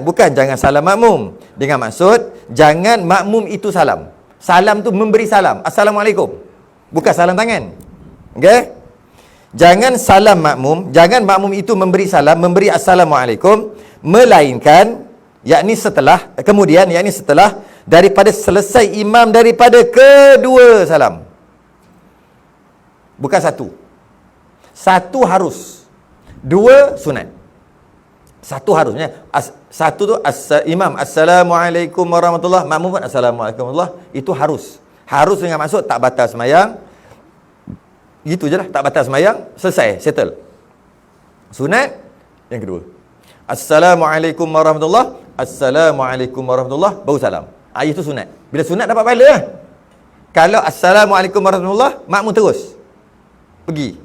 Bukan jangan salam makmum. Dengan maksud, jangan makmum itu salam. Salam tu memberi salam. Assalamualaikum. Bukan salam tangan. Okey? Jangan salam makmum. Jangan makmum itu memberi salam, memberi assalamualaikum. Melainkan, yakni setelah daripada selesai imam daripada kedua salam. Bukan satu harus, dua sunat. Satu harusnya. Satu tu imam assalamualaikum warahmatullahi, makmum pun assalamualaikum warahmatullahi. Itu harus dengan maksud tak batal sembahyang. Gitu je lah, tak batal sembahyang, selesai, settle. Sunat yang kedua, assalamualaikum warahmatullahi, assalamualaikum warahmatullahi, baru salam. Itu sunat. Bila sunat dapat pahala lah. Kalau assalamualaikum warahmatullahi, makmum terus pergi.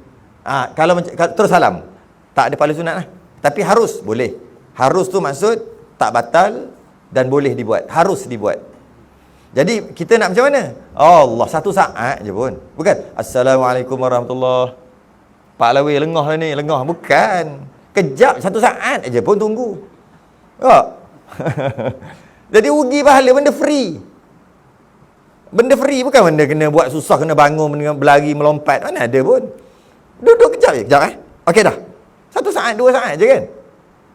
Kalau terus salam, tak ada pahala sunat lah. Tapi harus, boleh. Harus tu maksud tak batal dan boleh dibuat. Harus dibuat. Jadi kita nak macam mana? Allah, 1 saat je pun. Bukan assalamualaikum warahmatullahi, Pak Lawi lengah lah ni, lengah. Bukan. Kejap, 1 saat je pun tunggu. Jadi rugi pahala, benda free. Benda free, bukan benda kena buat susah, kena bangun, berlari, melompat. Mana ada pun. Duduk kejap je, Okey dah. 1 saat, 2 saat je kan.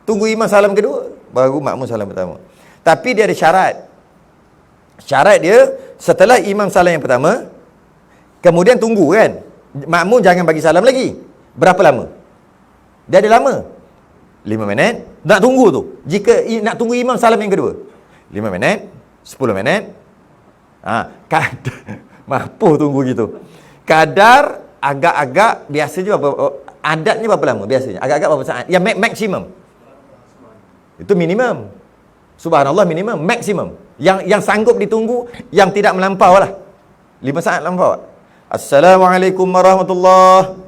Tunggu imam salam kedua, baru makmum salam pertama. Tapi dia ada syarat. Syarat dia, setelah imam salam yang pertama, kemudian tunggu kan. Makmum jangan bagi salam lagi. Berapa lama? Dia ada lama. 5 minit. Nak tunggu tu. Jika nak tunggu imam salam yang kedua, 5 minit, 10 minit. Mampu tunggu gitu. Kadar agak-agak biasa je adatnya berapa lama biasanya? Agak-agak berapa saat? Yang maksimum. Itu minimum. Subhanallah, minimum, maksimum. Yang sanggup ditunggu, yang tidak melampau lah. 5 saat lampau. Assalamualaikum warahmatullahi.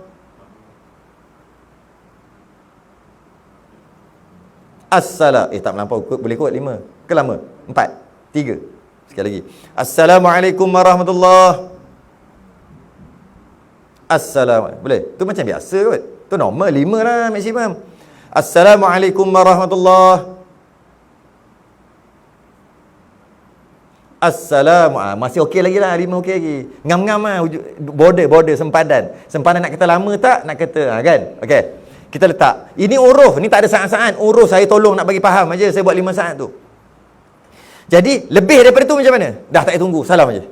Tak melampau, boleh kot 5. Ke lama? 4, 3. Sekali lagi. Assalamualaikum warahmatullahi. Boleh? Tu macam biasa kot. Tu normal, 5 lah maksimum. Assalamualaikum warahmatullahi. Masih okey lagi lah, 5 okey lagi. Ngam-ngam lah, border sempadan. Sempadan nak kata lama tak? Nak kata, kan? Okey. Kita letak. Ini uruf, ni tak ada saat-saat. Uruf saya tolong nak bagi faham aja. Saya buat 5 saat tu. Jadi, lebih daripada tu macam mana? Dah tak payah tunggu, salam aja.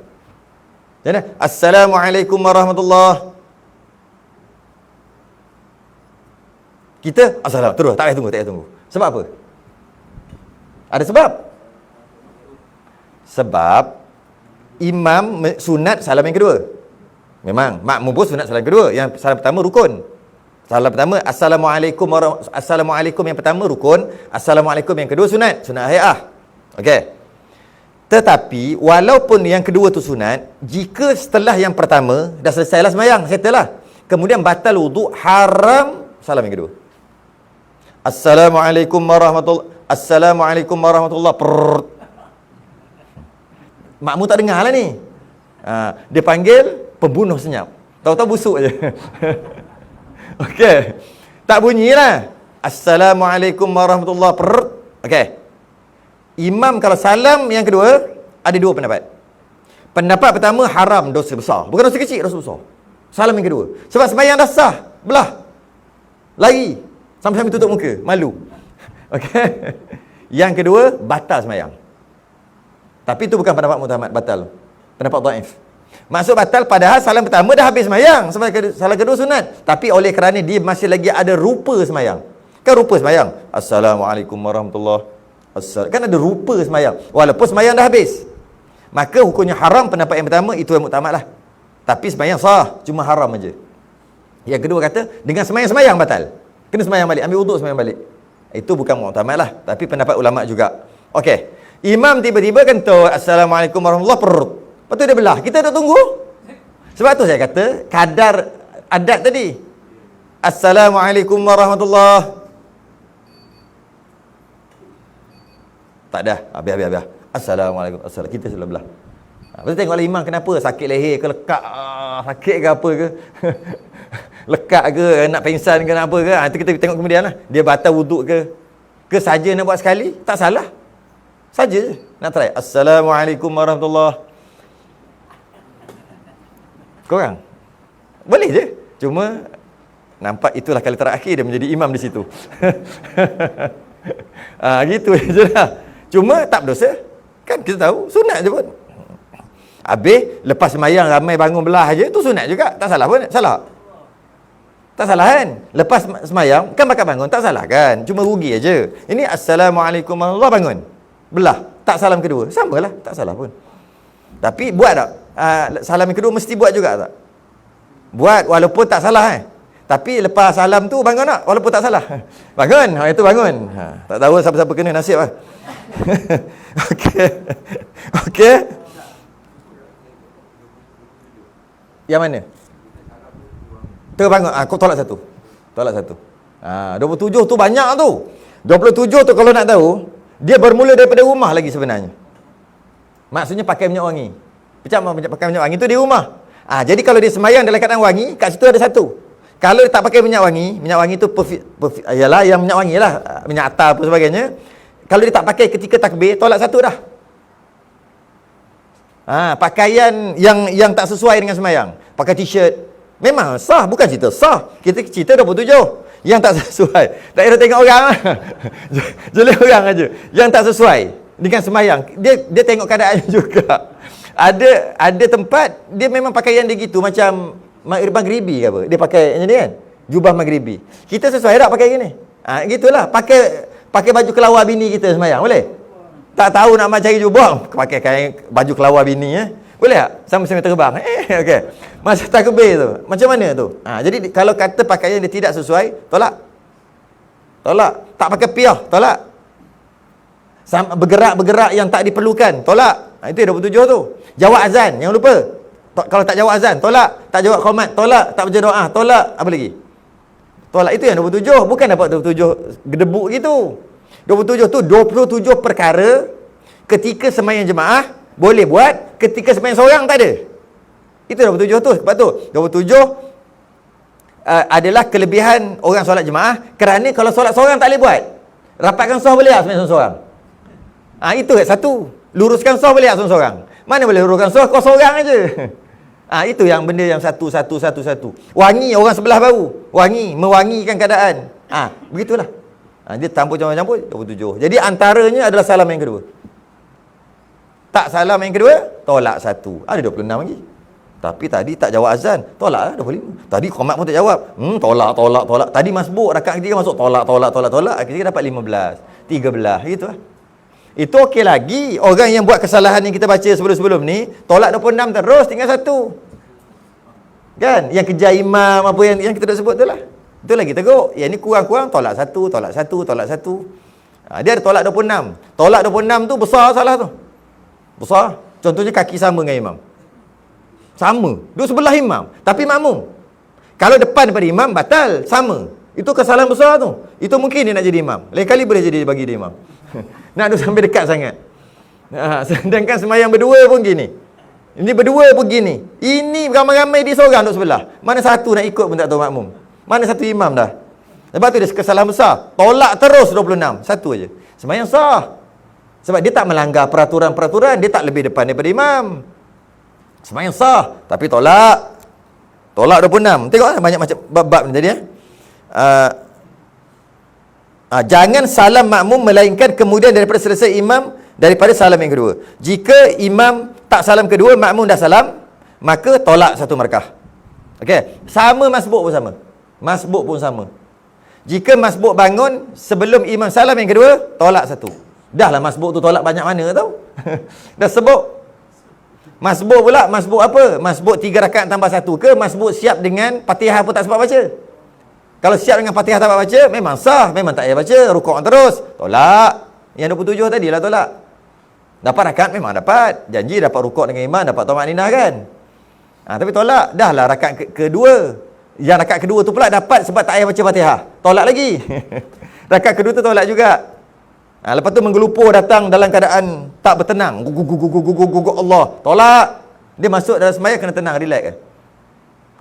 Jadi, assalamualaikum warahmatullahi. Kita assalamualaikum terus, tak payah tunggu. Sebab apa? Ada sebab. Sebab imam sunat salam yang kedua. Memang makmum pun sunat salam kedua. Yang salam pertama rukun. Salam pertama assalamualaikum yang pertama rukun, assalamualaikum yang kedua sunat hayah. Okey. Tetapi walaupun yang kedua tu sunat, jika setelah yang pertama dah selesailah sembahyang, settle lah. Kemudian batal wuduk, haram salam yang kedua. Assalamualaikum warahmatullahi. Makmum tak dengar lah ni. Dia panggil pembunuh senyap. Tahu-tahu busuk je. Okey. Tak bunyilah. Assalamualaikum warahmatullahi. Okey. Imam kalau salam yang kedua, ada dua pendapat. Pendapat pertama, haram, dosa besar. Bukan dosa kecil, dosa besar. Salam yang kedua. Sebab sembahyang dah sah. Belah. Lari. Sampai-sampai tutup muka. Malu. Okey. Yang kedua, batal sembahyang. Tapi itu bukan pendapat muktamad, batal. Pendapat dhaif. Maksud batal padahal salam pertama dah habis sembahyang. Salam kedua sunat. Tapi oleh kerana dia masih lagi ada rupa sembahyang. Kan rupa sembahyang. Assalamualaikum warahmatullahi. Kan ada rupa sembahyang. Walaupun sembahyang dah habis. Maka hukumnya haram, pendapat yang pertama itu yang muktamad lah. Tapi sembahyang sah, cuma haram aja. Yang kedua kata dengan sembahyang batal. Kena sembahyang balik, ambil wuduk sembahyang balik. Itu bukan muktamad lah, tapi pendapat ulama juga. Okey. Imam tiba-tiba kata assalamualaikum warahmatullahi wabarakatuh. Lepas tu dia belah. Kita duk tunggu. Sebab tu saya kata kadar adat tadi. Assalamualaikum warahmatullahi. Tak dah. Biar. Assalamualaikum. Kita sudah belah. Lepas tu tengoklah imam kenapa. Sakit leher ke lekak. Sakit ke apa ke. Lekak ke. Nak pingsan ke apa ke. Itu kita tengok kemudian lah. Dia batal wuduk ke. Ke saja nak buat sekali. Tak salah. Saja je. Nak try. Assalamualaikum warahmatullahi. Korang boleh je. Cuma nampak itulah kali terakhir dia menjadi imam di situ. Gitu je lah. Cuma tak berdosa. Kan kita tahu sunat je pun. Habis lepas sembahyang ramai bangun belah aja, tu sunat juga. Tak salah pun. Salah? Tak salah kan? Lepas sembahyang kan bakal bangun, tak salah kan? Cuma rugi aja. Ini assalamualaikum warahmatullahi bangun. Belah, tak salam kedua. Samalah, tak salah pun. Tapi buat tak? Salam yang kedua mesti buat juga tak? Buat walaupun tak salah Tapi lepas salam tu bangun tak? Walaupun tak salah. Bangun, itu bangun. Tak tahu siapa-siapa kena nasib lah. Okey. Yang mana? Terbangun. Kau tolak satu. 27 tu banyak tu. 27 tu kalau nak tahu, dia bermula daripada rumah lagi sebenarnya. Maksudnya pakai minyak wangi. Pakai minyak wangi tu di rumah. Jadi kalau dia sembahyang dalam keadaan wangi, kat situ ada satu. Kalau dia tak pakai minyak wangi tu ialah yang minyak wangi lah, minyak atar apa sebagainya. Kalau dia tak pakai ketika takbir, tolak satu dah. Pakaian yang tak sesuai dengan sembahyang. Pakai t-shirt. Memang sah, bukan cerita sah. Kita cerita 27. Yang tak sesuai. Tak kira tengok orang lah. Jelas orang aja. Yang tak sesuai dengan sembahyang. Dia tengok keadaannya juga. Ada tempat dia memang pakaian dia gitu macam maghribi ke apa. Dia pakai macam ni kan. Jubah maghribi. Kita sesuai tak pakai gini? Gitulah. Pakai baju kelawar bini kita sembahyang. Boleh? Tak tahu nak cari jubah, pakai kain baju kelawar bini Boleh tak? Sama-sama terbang. Okey. Masa takbir tu, macam mana tu? Jadi kalau kata pakaian dia tidak sesuai, tolak. Tak pakai piah, tolak. Bergerak yang tak diperlukan, tolak. Itu 27 tu. Jawab azan, jangan lupa. Kalau tak jawab azan, tolak. Tak jawab qomat, tolak. Tak baca doa, tolak. Apa lagi? Tolak. Itu yang 27. Bukan dapat 27 gedebuk gitu. 27 tu 27 perkara ketika sembahyang jemaah boleh buat, ketika sembahyang seorang tak ada. Itu 27 tu. Sebab tu 27 adalah kelebihan orang solat jemaah, kerana kalau solat seorang tak boleh buat. Rapatkan saf boleh tak sembahyang seorang? Itu satu. Luruskan saf boleh tak seorang? Mana boleh luruskan saf kau seorang aja. Itu yang benda yang satu. Wangi orang sebelah baru. Mewangikan keadaan. Begitulah. Dia campur-campur 27. Jadi antaranya adalah salam yang kedua. Tak salam yang kedua, tolak satu. Ada 26 lagi. Tapi tadi tak jawab azan, tolak lah 25. Tadi qomat pun tak jawab. Tolak. Tadi masbuk rakaat ketiga masuk tolak. Akhirnya dapat 15, 13 gitu lah. Itu okey lagi. Orang yang buat kesalahan yang kita baca sebelum-sebelum ni, tolak 26 terus, tinggal satu. Kan? Yang kejar imam apa yang kita dah sebut tu lah. Itu lagi teruk. Yang ni kurang-kurang tolak satu. Dia ada tolak 26. Tolak 26 tu besar salah tu. Besar. Contohnya kaki sama dengan imam. Sama. Dua sebelah imam. Tapi makmum. Kalau depan daripada imam, batal. Sama. Itu kesalahan besar tu. Itu mungkin dia nak jadi imam. Lain kali boleh jadi bagi dia imam. Nak duduk sampai dekat sangat. Sedangkan sembahyang berdua pun gini. Ini berdua pun gini. Ini ramai-ramai dia seorang duduk sebelah. Mana satu nak ikut pun tak tahu makmum. Mana satu imam dah. Sebab tu dia kesalahan besar. Tolak terus 26. Satu aja. Sembahyang sah. Sebab dia tak melanggar peraturan-peraturan. Dia tak lebih depan daripada imam. Sembahyang sah. Tapi tolak 26. Tengoklah banyak macam bab-bab ni tadi jangan salam makmum melainkan kemudian daripada selesai imam daripada salam yang kedua. Jika imam tak salam kedua, makmum dah salam, maka tolak satu markah. Okey, sama masbuk pun sama. Jika masbuk bangun sebelum imam salam yang kedua, tolak satu. Dah lah masbuk tu tolak banyak mana tau. Dah sebut. Masbuk pula, masbuk apa? Masbuk 3 rakaat tambah 1 ke? Masbuk siap dengan Fatihah pun tak sempat baca. Kalau siap dengan Fatihah tak sempat baca, memang sah, memang tak payah baca, rukuk terus. Tolak. Yang 27 tadi lah tolak. Dapat rakaat memang dapat. Janji dapat rukuk dengan imam, dapat tumaninah kan. Tapi tolak. Dah lah rakaat kedua. Yang rakaat kedua tu pula dapat sebab tak payah baca Fatihah. Tolak lagi. Rakaat kedua tu tolak juga. Lepas tu menggelupur datang dalam keadaan tak bertenang. Guguk Allah. Tolak. Dia masuk dalam sembahyang kena tenang, relax kan.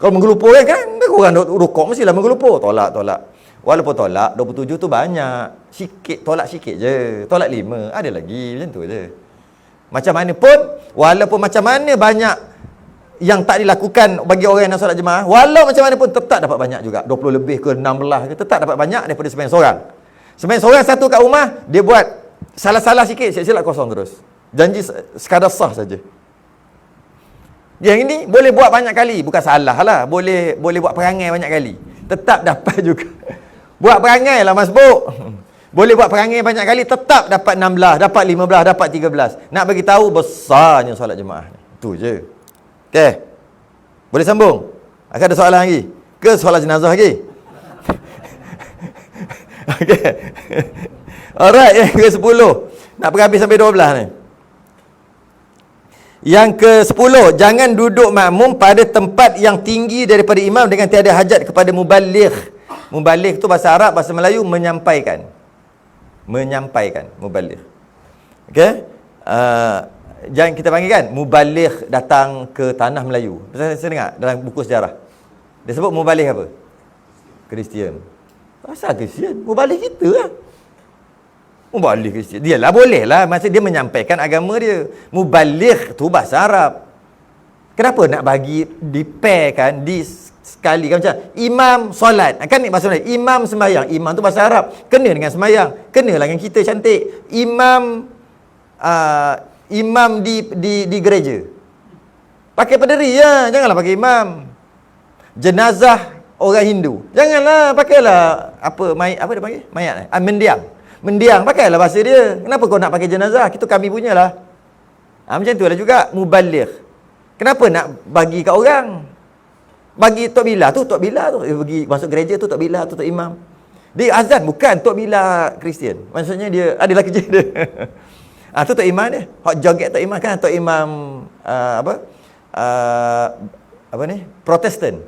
Kalau menggelupur kan orang rukuk mestilah menggelupur. Tolak. Walaupun tolak 27 tu banyak. Sikit, tolak sikit je. Tolak 5, ada lagi macam tu je. Macam mana pun, walaupun macam mana banyak yang tak dilakukan bagi orang yang nak solat jemaah, walau macam mana pun tetap dapat banyak juga. 20 lebih ke 16 ke, tetap dapat banyak daripada sembahyang seorang. Sembahyang seorang satu kat rumah, dia buat salah-salah sikit, silap kosong terus. Janji sekadar sah saja. Yang ini boleh buat banyak kali, bukan salah lah, boleh buat perangai banyak kali, tetap dapat juga. Buat perangai lah masbuk. Boleh buat perangai banyak kali, tetap dapat 16, dapat 15, dapat 13. Nak bagi tahu besarnya solat jemaah. Itu je. Okey. Boleh sambung? Akan ada soalan lagi? Ke solat jenazah lagi? Okey. Alright, yang ke-10. Nak pergi habis sampai 12 ni. Yang ke-10, jangan duduk makmum pada tempat yang tinggi daripada imam dengan tiada hajat kepada mubaligh. Mubaligh tu bahasa Arab, bahasa Melayu menyampaikan. Mubaligh. Okey? Jangan kita panggil kan mubaligh datang ke tanah Melayu. Saya dengar dalam buku sejarah. Dia sebut mubaligh apa? Kristian. Asal Kristian? Mubaligh kita lah. Mubaligh Kristian. Dia lah boleh lah. Maksud dia menyampaikan agama dia. Mubaligh tu bahasa Arab. Kenapa nak bagi dipairkan sekali kan macam imam solat. Kan ni bahasa Melayu. Imam sembahyang. Imam tu bahasa Arab. Kena dengan sembahyang. Kena lah dengan kita cantik. Imam di gereja. Pakai pederi ya. Janganlah pakai imam. Jenazah orang Hindu. Janganlah pakailah apa dia panggil? Mayat. Mendiang. Pakailah bahasa dia. Kenapa kau nak pakai jenazah? Itu kami punyalah. Macam tu lah juga mubaligh. Kenapa nak bagi kat orang? Bagi Tok Bila tu. Bagi masuk gereja tu Tok Bila tu Tok Imam. Dia azan bukan Tok Bila Kristian. Maksudnya dia adalah kerja dia. Tu Tok Imam dia. Hak joget Tok Imam kan Tok Imam Protestan.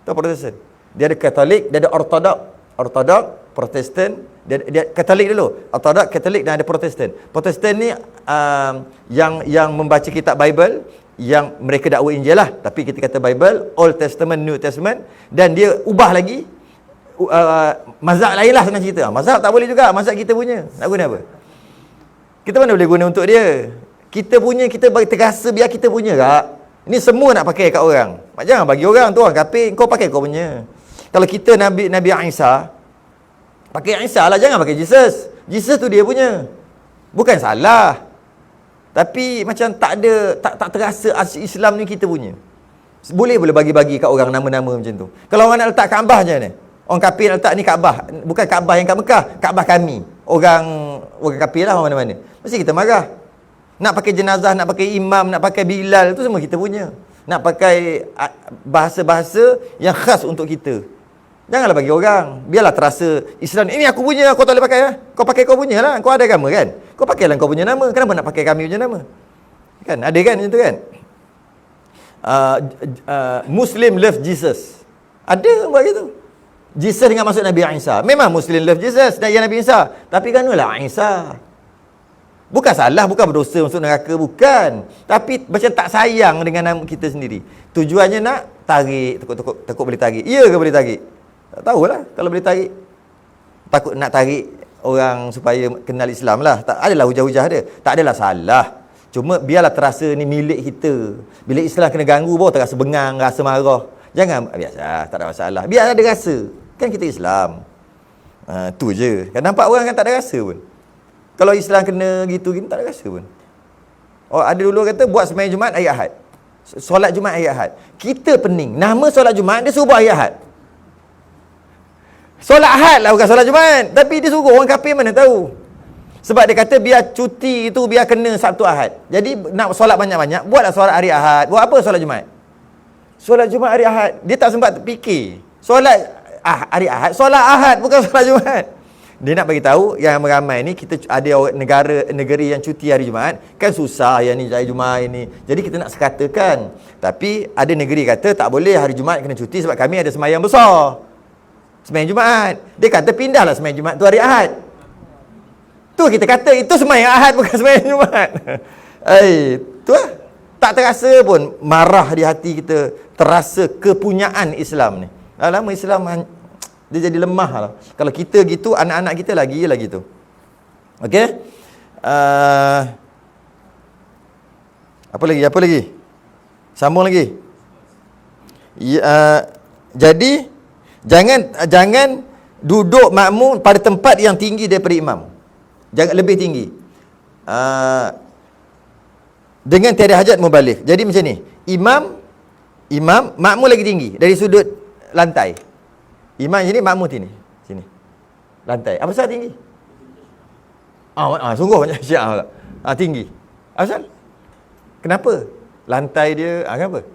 Tu Protestan. Dia ada Katolik, dia ada Ortodok, Protestan, dia Katolik dulu. Ortodok, Katolik dan ada Protestan. Protestan ni yang membaca kitab Bible, yang mereka dakwa Injil lah, tapi kita kata Bible, Old Testament, New Testament, dan dia ubah lagi mazhab lain lah senang cerita. Mazhab tak boleh juga, mazhab kita punya. Nak guna apa? Kita mana boleh guna untuk dia? Kita punya, kita terasa biar kita punya kak. Ini semua nak pakai kat orang. Jangan bagi orang tu orang kafir, kau pakai kau punya. Kalau kita Nabi Isa, pakai Isa lah, jangan pakai Jesus. Jesus tu dia punya. Bukan salah. Tapi macam tak terasa Islam ni kita punya. Boleh bagi-bagi kat orang nama-nama macam tu. Kalau orang nak letak Kaabah je ni. Orang kafir letak ni Kaabah, bukan Kaabah yang kat Mekah, Kaabah kami. Orang kafir lah orang mana-mana. Mesti kita marah. Nak pakai jenazah, nak pakai imam, nak pakai Bilal, tu semua kita punya. Nak pakai bahasa-bahasa yang khas untuk kita. Janganlah bagi orang. Biarlah terasa Islam ni, ini aku punya, kau tak boleh pakai lah. Kau pakai kau punya lah. Kau ada agama kan? Kau pakailah kau punya nama. Kenapa nak pakai kami punya nama? Kan? Ada kan macam tu kan? Muslim love Jesus. Ada buat gitu. Jesus dengan maksud Nabi Isa. Memang Muslim love Jesus dan yang Nabi Isa. Tapi kanulah Isa. Bukan salah, bukan berdosa masuk neraka, bukan. Tapi macam tak sayang dengan nama kita sendiri. Tujuannya nak tarik, takut boleh tarik. Ya ke boleh tarik? Tak tahulah kalau boleh tarik. Takut nak tarik orang supaya kenal Islam lah. Tak adalah hujah-hujah dia. Tak adalah salah. Cuma biarlah terasa ni milik kita. Bila Islam kena ganggu baru terasa bengang, rasa marah. Jangan biasa, tak ada masalah. Biar ada rasa. Kan kita Islam. Tu je. Kan nampak orang kan tak ada rasa pun. Kalau Islam kena gitu-gitu tak ada rasa pun. Oh, ada dulu kata buat sembahyang Jumaat hari Ahad. Solat Jumaat hari Ahad. Kita pening. Nama solat Jumaat dia suruh buat hari Ahad. Solat Ahad lah bukan solat Jumaat. Tapi dia suruh, orang kafir mana tahu. Sebab dia kata biar cuti itu biar kena Sabtu Ahad. Jadi nak solat banyak-banyak, buatlah solat hari Ahad. Buat apa solat Jumaat? Solat Jumaat hari Ahad. Dia tak sempat fikir. Solat hari Ahad, solat Ahad bukan solat Jumaat. Dia nak bagi tahu yang ramai ni kita ada negeri yang cuti hari Jumaat, kan susah yang ni hari Jumaat ini. Jadi kita nak sekatakan. Tapi ada negeri kata tak boleh hari Jumaat kena cuti sebab kami ada sembahyang besar. Sembahyang Jumaat. Dia kata pindahlah sembahyang Jumaat tu hari Ahad. Tu kita kata itu sembahyang Ahad bukan sembahyang Jumaat. Tu lah. Tak terasa pun marah di hati kita, terasa kepunyaan Islam ni. Lama Islam dia jadi lemah lah. Kalau kita gitu, anak-anak kita lagi gitu. Okey? Apa lagi? Sambung lagi. Jadi jangan duduk makmum pada tempat yang tinggi daripada imam. Jangan lebih tinggi. Dengan tiada hajat mubalik. Jadi macam ni. Imam makmum lagi tinggi dari sudut lantai. Imam sini, makmum sini. Lantai. Apa pasal tinggi? Sungguh macam Syiah pula. Tinggi. Asal? Kenapa? Lantai dia, kenapa?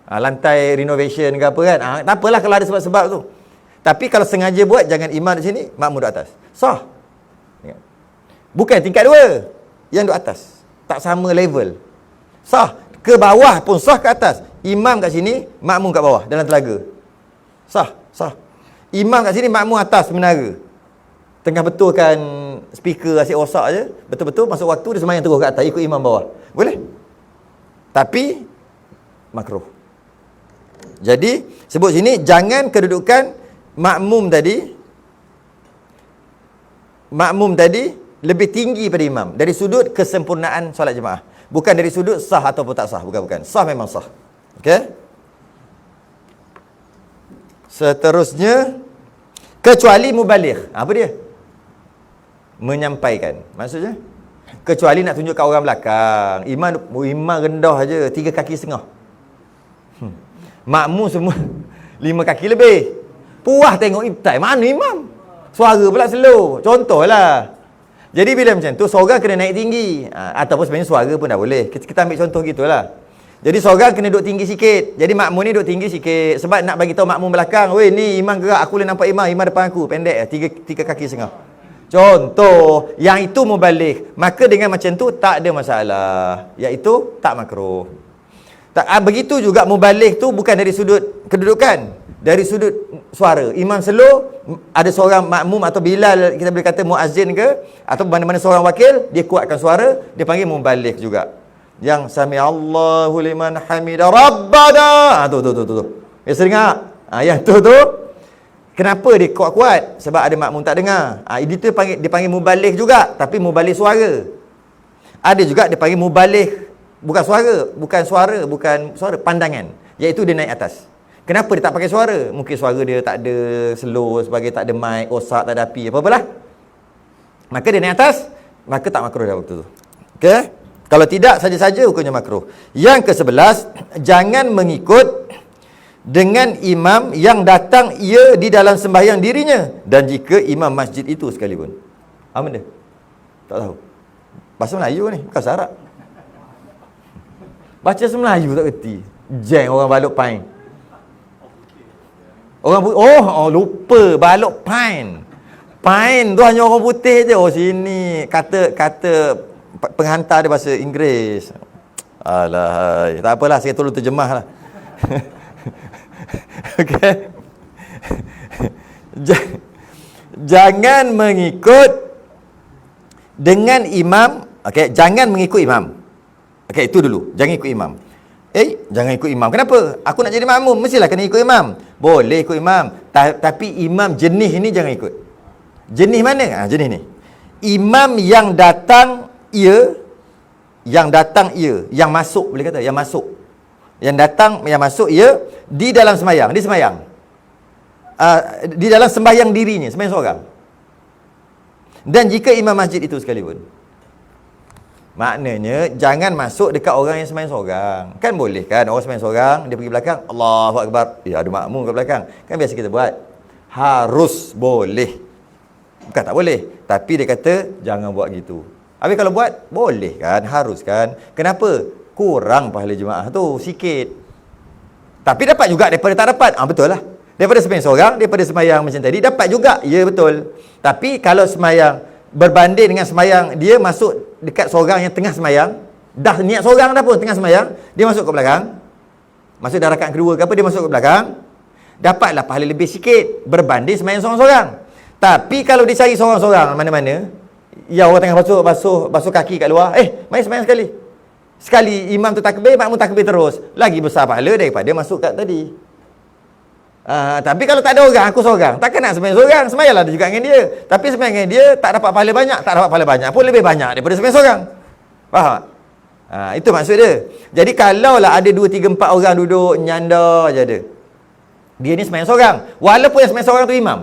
Lantai renovation ke apa kan? Tak apalah kalau ada sebab-sebab tu. Tapi kalau sengaja buat, jangan imam di sini, makmum di atas. Sah. Bukan tingkat 2. Yang di atas. Tak sama level. Sah. Ke bawah pun sah ke atas. Imam kat sini, makmum kat bawah dalam telaga. Sah. Imam kat sini, makmum atas menara. Tengah betulkan speaker asyik rosak je. Betul-betul masuk waktu dia sembahyang terus kat atas, ikut imam bawah. Boleh? Tapi makruh. Jadi sebut sini jangan kedudukan makmum tadi lebih tinggi pada imam dari sudut kesempurnaan solat jemaah. Bukan dari sudut sah ataupun tak sah. Bukan. Sah memang sah. Okey? Seterusnya, kecuali mubaligh. Apa dia? Menyampaikan. Maksudnya? Kecuali nak tunjuk kat orang belakang. Imam rendah aja, 3 kaki setengah. Makmum semua 5 kaki lebih. Puas tengok ibtai. Mana imam? Suara pula slow. Contohlah. Jadi bila macam tu, seorang kena naik tinggi. Ataupun sebenarnya suara pun dah boleh. Kita ambil contoh gitulah. Jadi seorang kena duduk tinggi sikit. Jadi makmum ni duduk tinggi sikit. Sebab nak bagi tahu makmum belakang, weh ni imam gerak, aku boleh nampak imam depan aku. Pendek 3 kaki setengah. Contoh, yang itu mubalik. Maka dengan macam tu tak ada masalah. Iaitu tak makruh. Begitu juga mubalik tu bukan dari sudut kedudukan. Dari sudut suara. Imam slow, ada seorang makmum atau Bilal, kita boleh kata muazzin ke, atau mana-mana seorang wakil, dia kuatkan suara, dia panggil mubalik juga. Yang sami Allahu liman hamida rabbana. Tu. Biasa dengar. Yang tu. Kenapa dia kuat-kuat? Sebab ada makmum tak dengar. Dia panggil mubaligh juga, tapi mubaligh suara. Ada juga dia panggil mubaligh bukan suara, pandangan. Iaitu dia naik atas. Kenapa dia tak pakai suara? Mungkin suara dia tak ada slow, sebagai tak ada mic, rosak, tak ada api, apa-apalah. Maka dia naik atas, maka tak makruh dah waktu tu. Okey? Kalau tidak, saja-saja hukumnya makruh. Yang ke-11, jangan mengikut dengan imam yang datang ia di dalam sembahyang dirinya, dan jika imam masjid itu sekalipun. Apa benda? Tak tahu. Bahasa Melayu ni, bukan Arab. Baca Melayu tak kerti. Jeng orang balok pain. Lupa balok pain. Pain tu hanya orang putih je. Oh sini kata penghantar dia bahasa Inggeris. Alah, tak apalah, saya tolong terjemah lah. Okey. Jangan mengikut dengan imam. Okey, jangan mengikut imam. Okey, itu dulu. Jangan ikut imam. Jangan ikut imam. Kenapa? Aku nak jadi makmum, mestilah kena ikut imam. Boleh ikut imam, tapi imam jenis ni jangan ikut. Jenis mana? Jenis ni. Imam yang datang ia, yang masuk, boleh kata, yang masuk. Yang datang, yang masuk ia di dalam sembahyang, di dalam sembahyang dirinya, sembahyang seorang. Dan jika imam masjid itu sekalipun. Maknanya jangan masuk dekat orang yang sembahyang seorang. Kan boleh kan, orang sembahyang seorang, dia pergi belakang, Allahu Akbar, ada makmum kat belakang. Kan biasa kita buat. Harus boleh. Bukan tak boleh, tapi dia kata jangan buat gitu. Habis kalau buat, boleh kan, harus kan. Kenapa? Kurang pahala jemaah tu sikit. Tapi dapat juga daripada tak dapat. Betul lah. Daripada sembahyang seorang, daripada sembahyang macam tadi, dapat juga. Ya, betul. Tapi kalau sembahyang berbanding dengan sembahyang, dia masuk dekat seorang yang tengah sembahyang, dah niat seorang dah pun tengah sembahyang, dia masuk ke belakang, masuk dah rakaat kedua ke apa, dia masuk ke belakang, dapatlah pahala lebih sikit berbanding sembahyang seorang-seorang. Tapi kalau dicari seorang-seorang mana-mana, ya orang tengah basuh kaki kat luar, mari sembahyang sekali. Sekali imam tu takbir, makmum takbir terus, lagi besar pahala daripada masuk kat tadi. Tapi kalau tak ada orang, aku seorang, takkan nak sembahyang seorang, sembahyanglah juga dengan dia. Tapi sembahyang dengan dia tak dapat pahala banyak pun lebih banyak daripada sembahyang seorang. Faham? Itu maksud dia. Jadi kalaulah ada 2, 3, 4 orang duduk nyanda je ada, dia ni sembahyang seorang, walaupun yang sembahyang seorang tu imam,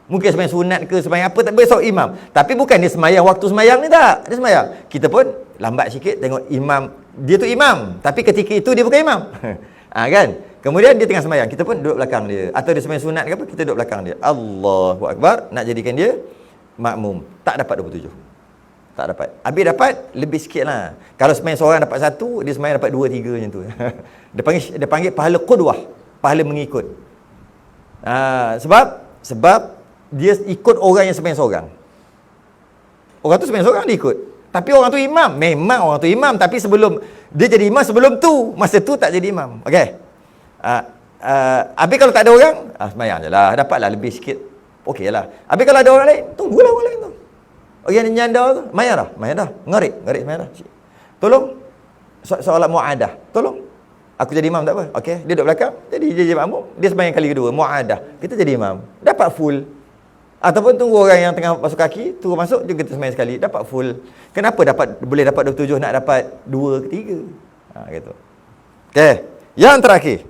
mungkin sembahyang sunat ke sembahyang apa, tak besok imam, tapi bukan dia sembahyang waktu sembahyang ni, tak, dia sembahyang. Kita pun lambat sikit tengok imam, dia tu imam, tapi ketika itu dia bukan imam. Kan? Kemudian dia tengah sembahyang, kita pun duduk belakang dia. Atau dia sembahyang sunat ke apa, kita duduk belakang dia. Allahu Akbar, nak jadikan dia makmum. Tak dapat 27. Tak dapat. Habis dapat lebih sikit lah. Kalau sembahyang seorang dapat 1, dia sembahyang dapat 2, 3 macam tu. Dia panggil pahala qudwah, pahala mengikut. Sebab dia ikut orang yang sembahyang seorang. Orang tu sembahyang seorang dia ikut. Tapi orang tu imam. Memang orang tu imam, tapi sebelum dia jadi imam, sebelum tu, masa tu tak jadi imam. Okey. Habis kalau tak ada orang, sembahyang je lah, dapatlah lebih sikit. Okey lah. Habis kalau ada orang lain, tunggulah orang lain tu. Orang yang nyanda tu, mayan dah. Ngarik sembahyang dah. Tolong solat muadah. Tolong. Aku jadi imam tak apa. Okey, dia duduk belakang, jadi makmum, dia sembahyang kali kedua, muadah. Kita jadi imam, dapat full. Ataupun tunggu orang yang tengah basuh kaki, turun masuk juga kita sembahyang sekali, dapat full. Kenapa boleh dapat 27, nak dapat 2 ke 3? Gitu. Okey, yang terakhir,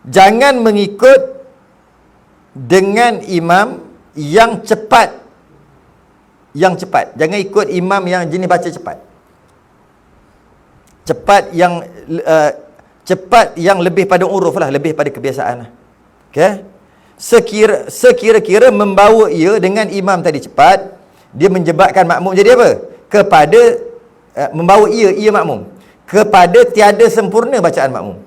jangan mengikut dengan imam yang cepat. Jangan ikut imam yang jenis baca cepat. Cepat yang lebih pada uruf lah, lebih pada kebiasaan lah. Okay? Sekira-kira membawa ia dengan imam tadi cepat, dia menjebakkan makmum jadi apa? Kepada membawa ia makmum kepada tiada sempurna bacaan makmum.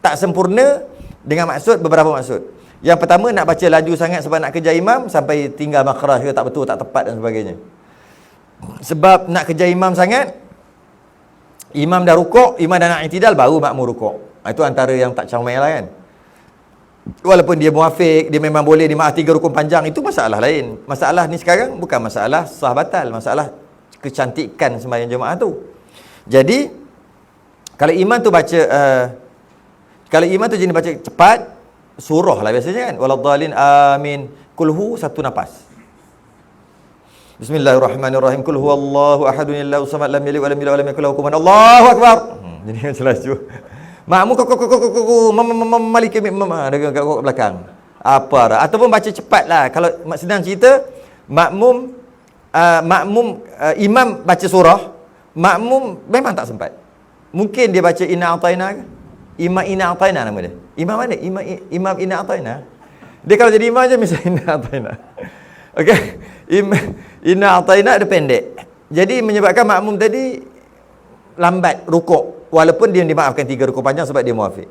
Tak sempurna dengan maksud, beberapa maksud. Yang pertama, nak baca laju sangat sebab nak kejar imam, sampai tinggal makhraj ke tak betul, tak tepat dan sebagainya. Sebab nak kejar imam sangat, imam dah rukuk, imam dah nak i'tidal, baru makmum rukuk. Itu antara yang tak comel lah kan. Walaupun dia muafiq, dia memang boleh dimaaf 3 rukun panjang, itu masalah lain. Masalah ni sekarang bukan masalah sah batal, masalah kecantikan sembahyang jemaah tu. Jadi kalau imam tu baca jenis baca cepat, surah lah biasanya kan, waladhdallin amin, kulhu satu nafas. Bismillahirrahmanirrahim, kul huwallahu ahadun allahu samad lam yalid wa lam yulad wa lam yakul lahu kufuwan ahad. Allahu akbar. Jadi macam laju. Makmum maliki dengan kat belakang. Apa dah? Ataupun baca cepat lah. Kalau sedang cerita, makmum makmum, imam baca surah, makmum memang tak sempat. Mungkin dia baca Inna A'taina ke? Imam Inna A'taina nama dia. Imam mana? Imam Inna A'taina. Dia kalau jadi imam je misalnya Inna A'taina. Okey. Inna A'taina dia pendek. Jadi menyebabkan makmum tadi lambat rukuk, walaupun dia dimaafkan 3 rukuk panjang sebab dia muafiq.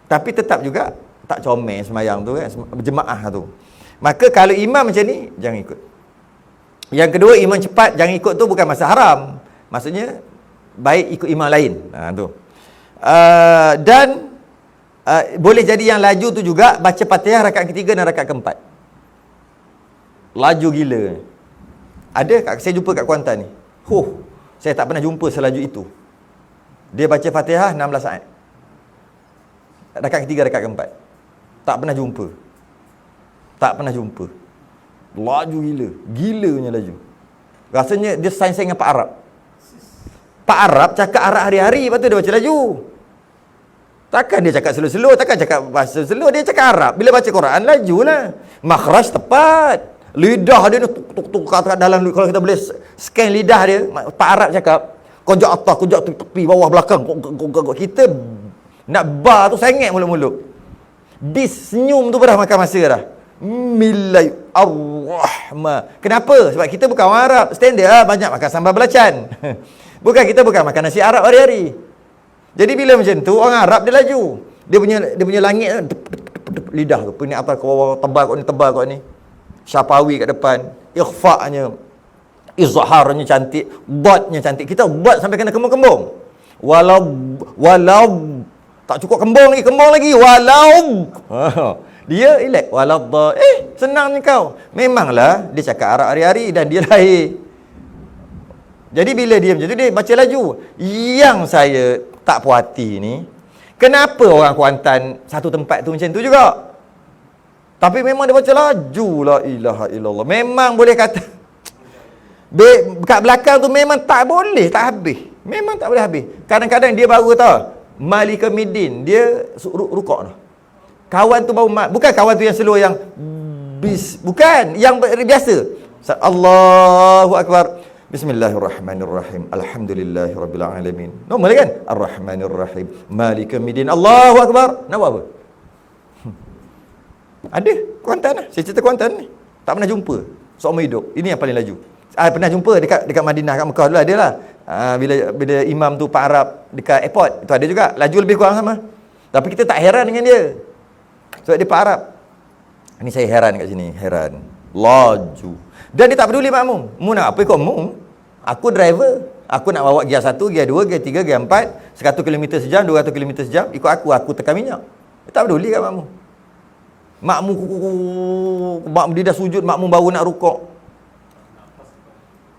Tapi tetap juga tak comel sembahyang tu kan, berjemaah tu. Maka kalau imam macam ni, jangan ikut. Yang kedua, imam cepat jangan ikut tu bukan masa haram. Maksudnya baik ikut imam lain. Tu. Dan boleh jadi yang laju tu juga baca Fatihah rakaat ketiga dan rakaat keempat. Laju gila. Ada saya jumpa kat Kuantan ni. Saya tak pernah jumpa selaju itu. Dia baca Fatihah 16 saat. Rakaat ketiga, rakaat keempat. Tak pernah jumpa. Tak pernah jumpa. Laju gila. Gila punya laju. Rasanya dia saing-saing dengan Pak Arab. Pak Arab cakap Arab hari-hari, lepas tu dia baca laju. Takkan dia cakap slow-slow, takkan cakap bahasa slow, dia cakap Arab. Bila baca Quran, laju lah. Makhraj tepat. Lidah dia ni tuk kat dalam, kalau kita boleh scan lidah dia, Pak Arab cakap, kojak atas, kojak tepi, bawah, belakang. Kita nak bar tu sengit mulut-mulut. Bis senyum tu dah makan masa dah. Milai ar-rahmah. Kenapa? Sebab kita bukan orang Arab. Standard lah, banyak makan sambal belacan. Kita bukan makan nasi Arab hari-hari. Jadi bila macam tu, orang Arab dia laju. Dia punya langit lidah tu, pening atas ke bawah, tebal kat ni. Syafawi kat depan, ikhfa'nya, izharnya cantik, dotnya cantik. Kita dot sampai kena kembung-kembung. Walau tak cukup kembung lagi, walau. Dia elak walau senangnya kau. Memanglah dia cakap Arab hari-hari dan dia lahir. Jadi bila dia macam tu, dia baca laju. Yang saya tak puas hati ni, kenapa orang Kuantan satu tempat tu macam tu juga? Tapi memang dia baca laju. La ilaha illallah. Memang boleh kata kat belakang tu memang tak boleh, tak habis. Memang tak boleh habis. Kadang-kadang dia baru tahu Malika Midin, dia rukuk dah. Kawan tu baru bukan kawan tu yang slow yang bukan, yang biasa. Allahu akbar. Bismillahirrahmanirrahim. Alhamdulillahirabbil alamin. Normal kan? Ar-Rahmanir-Rahim. Malika Midin. Allahu akbar. Nak buat apa? Ada Kuantan lah. Saya cerita Kuantan ni. Tak pernah jumpa seumur hidup. Ini yang paling laju. Pernah jumpa dekat Madinah, kat Mekah dulu ada lah. Bila imam tu Pak Arab dekat airport, tu ada juga. Laju lebih kurang sama. Tapi kita tak heran dengan dia. Sebab dia Pak Arab. Ini saya heran kat sini. Heran. Laju. Dan dia tak peduli makmum. Mu nak apa ikut mu? Aku driver. Aku nak bawa gear 1, gear 2, gear 3, gear 4. 100 km sejam, 200 km sejam. Ikut aku tekan minyak. Dia tak peduli kat makmum. Makmum dia dah sujud, makmum baru nak rukuk.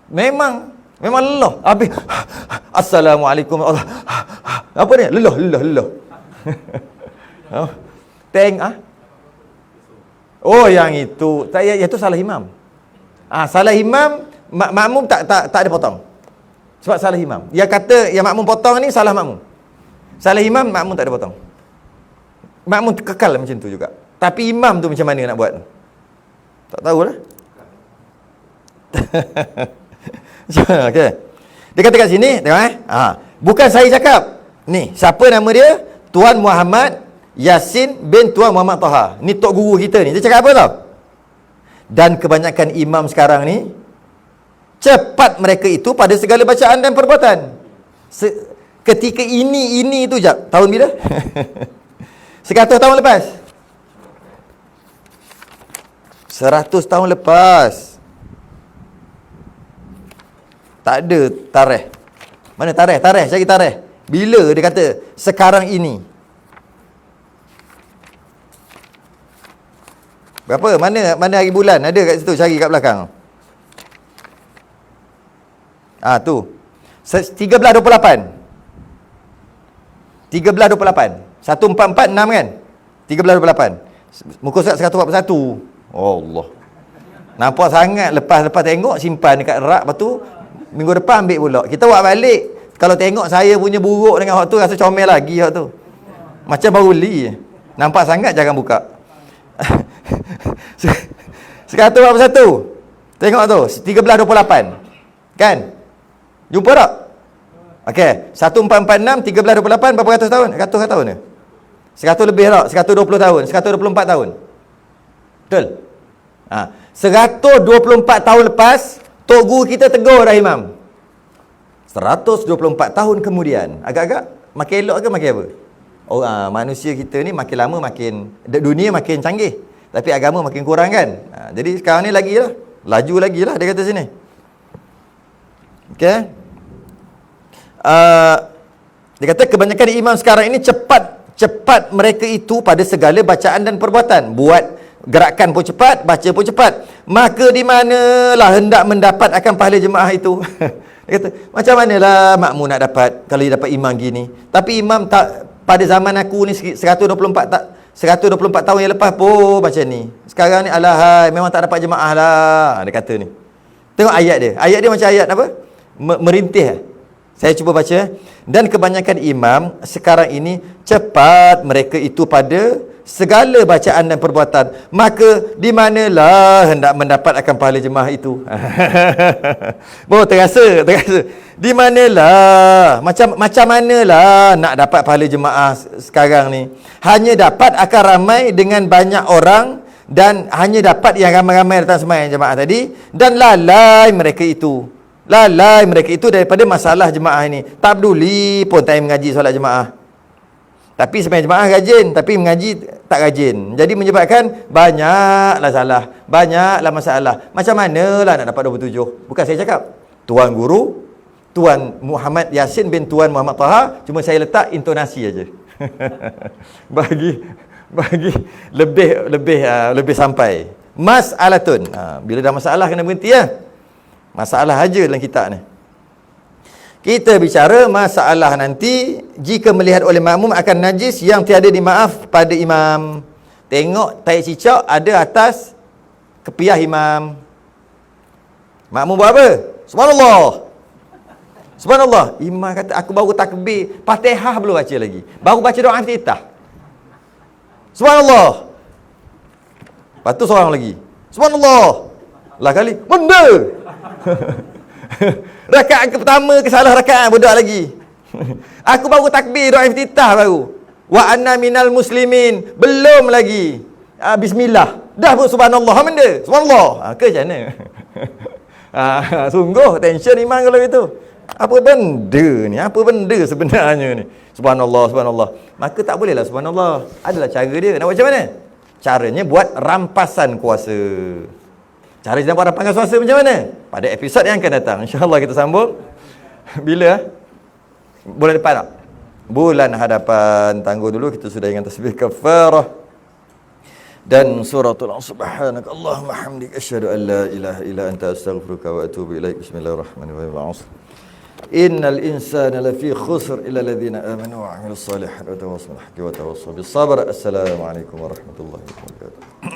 Memang lelah. Habis Assalamualaikum. Apa ni? Lelah. Oh, yang itu. Itu salah imam. Salah imam, makmum tak ada potong. Sebab salah imam. Yang kata yang makmum potong ni salah makmum. Salah imam, makmum tak ada potong. Makmum kekal macam tu juga. Tapi imam tu macam mana nak buat? Tak tahulah. Okay. Dia kata kat sini, tengok bukan saya cakap. Ni, siapa nama dia? Tuan Muhammad Yasin bin Tuan Muhammad Taha. Ni tok guru kita ni. Dia cakap apa tau? Dan kebanyakan imam sekarang ni, cepat mereka itu pada segala bacaan dan perbuatan. Ketika ini tu jap. Tahun bila? 100 tahun lepas. 100 tahun lepas. Tak ada tarikh. Mana tarikh? Cari tarikh. Bila dia kata sekarang ini? Berapa? Mana hari bulan? Ada kat situ, cari kat belakang. Tu. 1328. 1328. 1446 kan? 1328. Muka surat 141. Oh Allah. Nampak sangat. Lepas tengok, simpan dekat rak. Lepas tu minggu depan ambil pula. Kita buat balik. Kalau tengok saya punya buruk dengan waktu, rasa comel lagi waktu. Macam baru beli. Nampak sangat, jangan buka. 141. Tengok tu, 1328. Kan? Jumpa tak? Okey, 1446, 1328, berapa ratus tahun? Ratus tahun ke? 100 lebih tak? 120 tahun, 124 tahun. Betul? 124 tahun lepas, Tok Guru kita tegur dah Imam. 124 tahun kemudian, agak-agak makin elok ke makin apa? Manusia kita ni makin lama makin, dunia makin canggih, tapi agama makin kurang kan? Jadi sekarang ni lagi lah, laju lagi lah dia kata sini. Okey. Dia kata kebanyakan imam sekarang ini cepat mereka itu pada segala bacaan dan perbuatan. Buat gerakan pun cepat, baca pun cepat. Maka di manalah hendak mendapat akan pahala jemaah itu. Dia kata, macam manalah makmum nak dapat kalau dia dapat imam gini. Tapi imam tak, pada zaman aku ni 124 tahun yang lepas pun macam ni. Sekarang ni alahai memang tak dapat jemaah lah. Dia kata ni. Tengok ayat dia. Ayat dia macam ayat apa? Merintih. Saya cuba baca. Dan kebanyakan imam sekarang ini cepat mereka itu pada segala bacaan dan perbuatan. Maka di manalah hendak mendapat akan pahala jemaah itu. Terasa. Di manalah, macam manalah nak dapat pahala jemaah sekarang ni. Hanya dapat akan ramai dengan banyak orang, dan hanya dapat yang ramai-ramai datang sembahyang jemaah tadi, dan lalai mereka itu daripada masalah jemaah ini. Tak peduli pun time mengaji solat jemaah. Tapi sembahyang jemaah rajin, tapi mengaji tak rajin. Jadi menyebabkan banyaklah salah, banyaklah masalah. Macam manalah nak dapat 27? Bukan saya cakap. Tuan Guru, Tuan Muhammad Yasin bin Tuan Muhammad Taha, cuma saya letak intonasi aja. bagi lebih sampai. Mas'alatun. Bila dah masalah kena berhenti ya. Masalah aja dalam kitab ni. Kita bicara masalah nanti jika melihat oleh makmum akan najis yang tiada dimaaf pada imam. Tengok tai cicak ada atas kepiah imam. Makmum buat apa? Subhanallah. Imam kata aku baru takbir, Fatihah belum baca lagi. Baru baca doa iftitah. Subhanallah. Lepas tu seorang lagi. Subhanallah. Lah kali. Benda. Rakaat pertama kesalah rakaat budak lagi. Aku baru takbir doa iftitah baru. Wa anna minal muslimin. Belum lagi. Bismillah. Dah pun subhanallah benda. Subhanallah. Ke macam mana? Sungguh tension imam kalau itu. Apa benda ni? Apa benda sebenarnya ni? Subhanallah. Maka tak bolehlah subhanallah. Adalah cara dia. Nak buat macam mana? Caranya buat rampasan kuasa. Cara kita buat rampasan kuasa macam mana? Pada episod yang akan datang. InsyaAllah kita sambung. Bila? Bulan depan tak? Bulan hadapan. Tangguh dulu. Kita sudah ingat tasbih kafarah. Dan suratul subhanaka Allahumma hamdik asyhadu an la ilaha illa anta astaghfiruka wa atubu ilaik. Bismillahirrahmanirrahim. Innal insana lafi khusr illa alladhina amanu wa 'amilus salihati wa tawassaw bil haqqi wa tawassaw bis sabr. Assalamualaikum warahmatullahi wabarakatuh.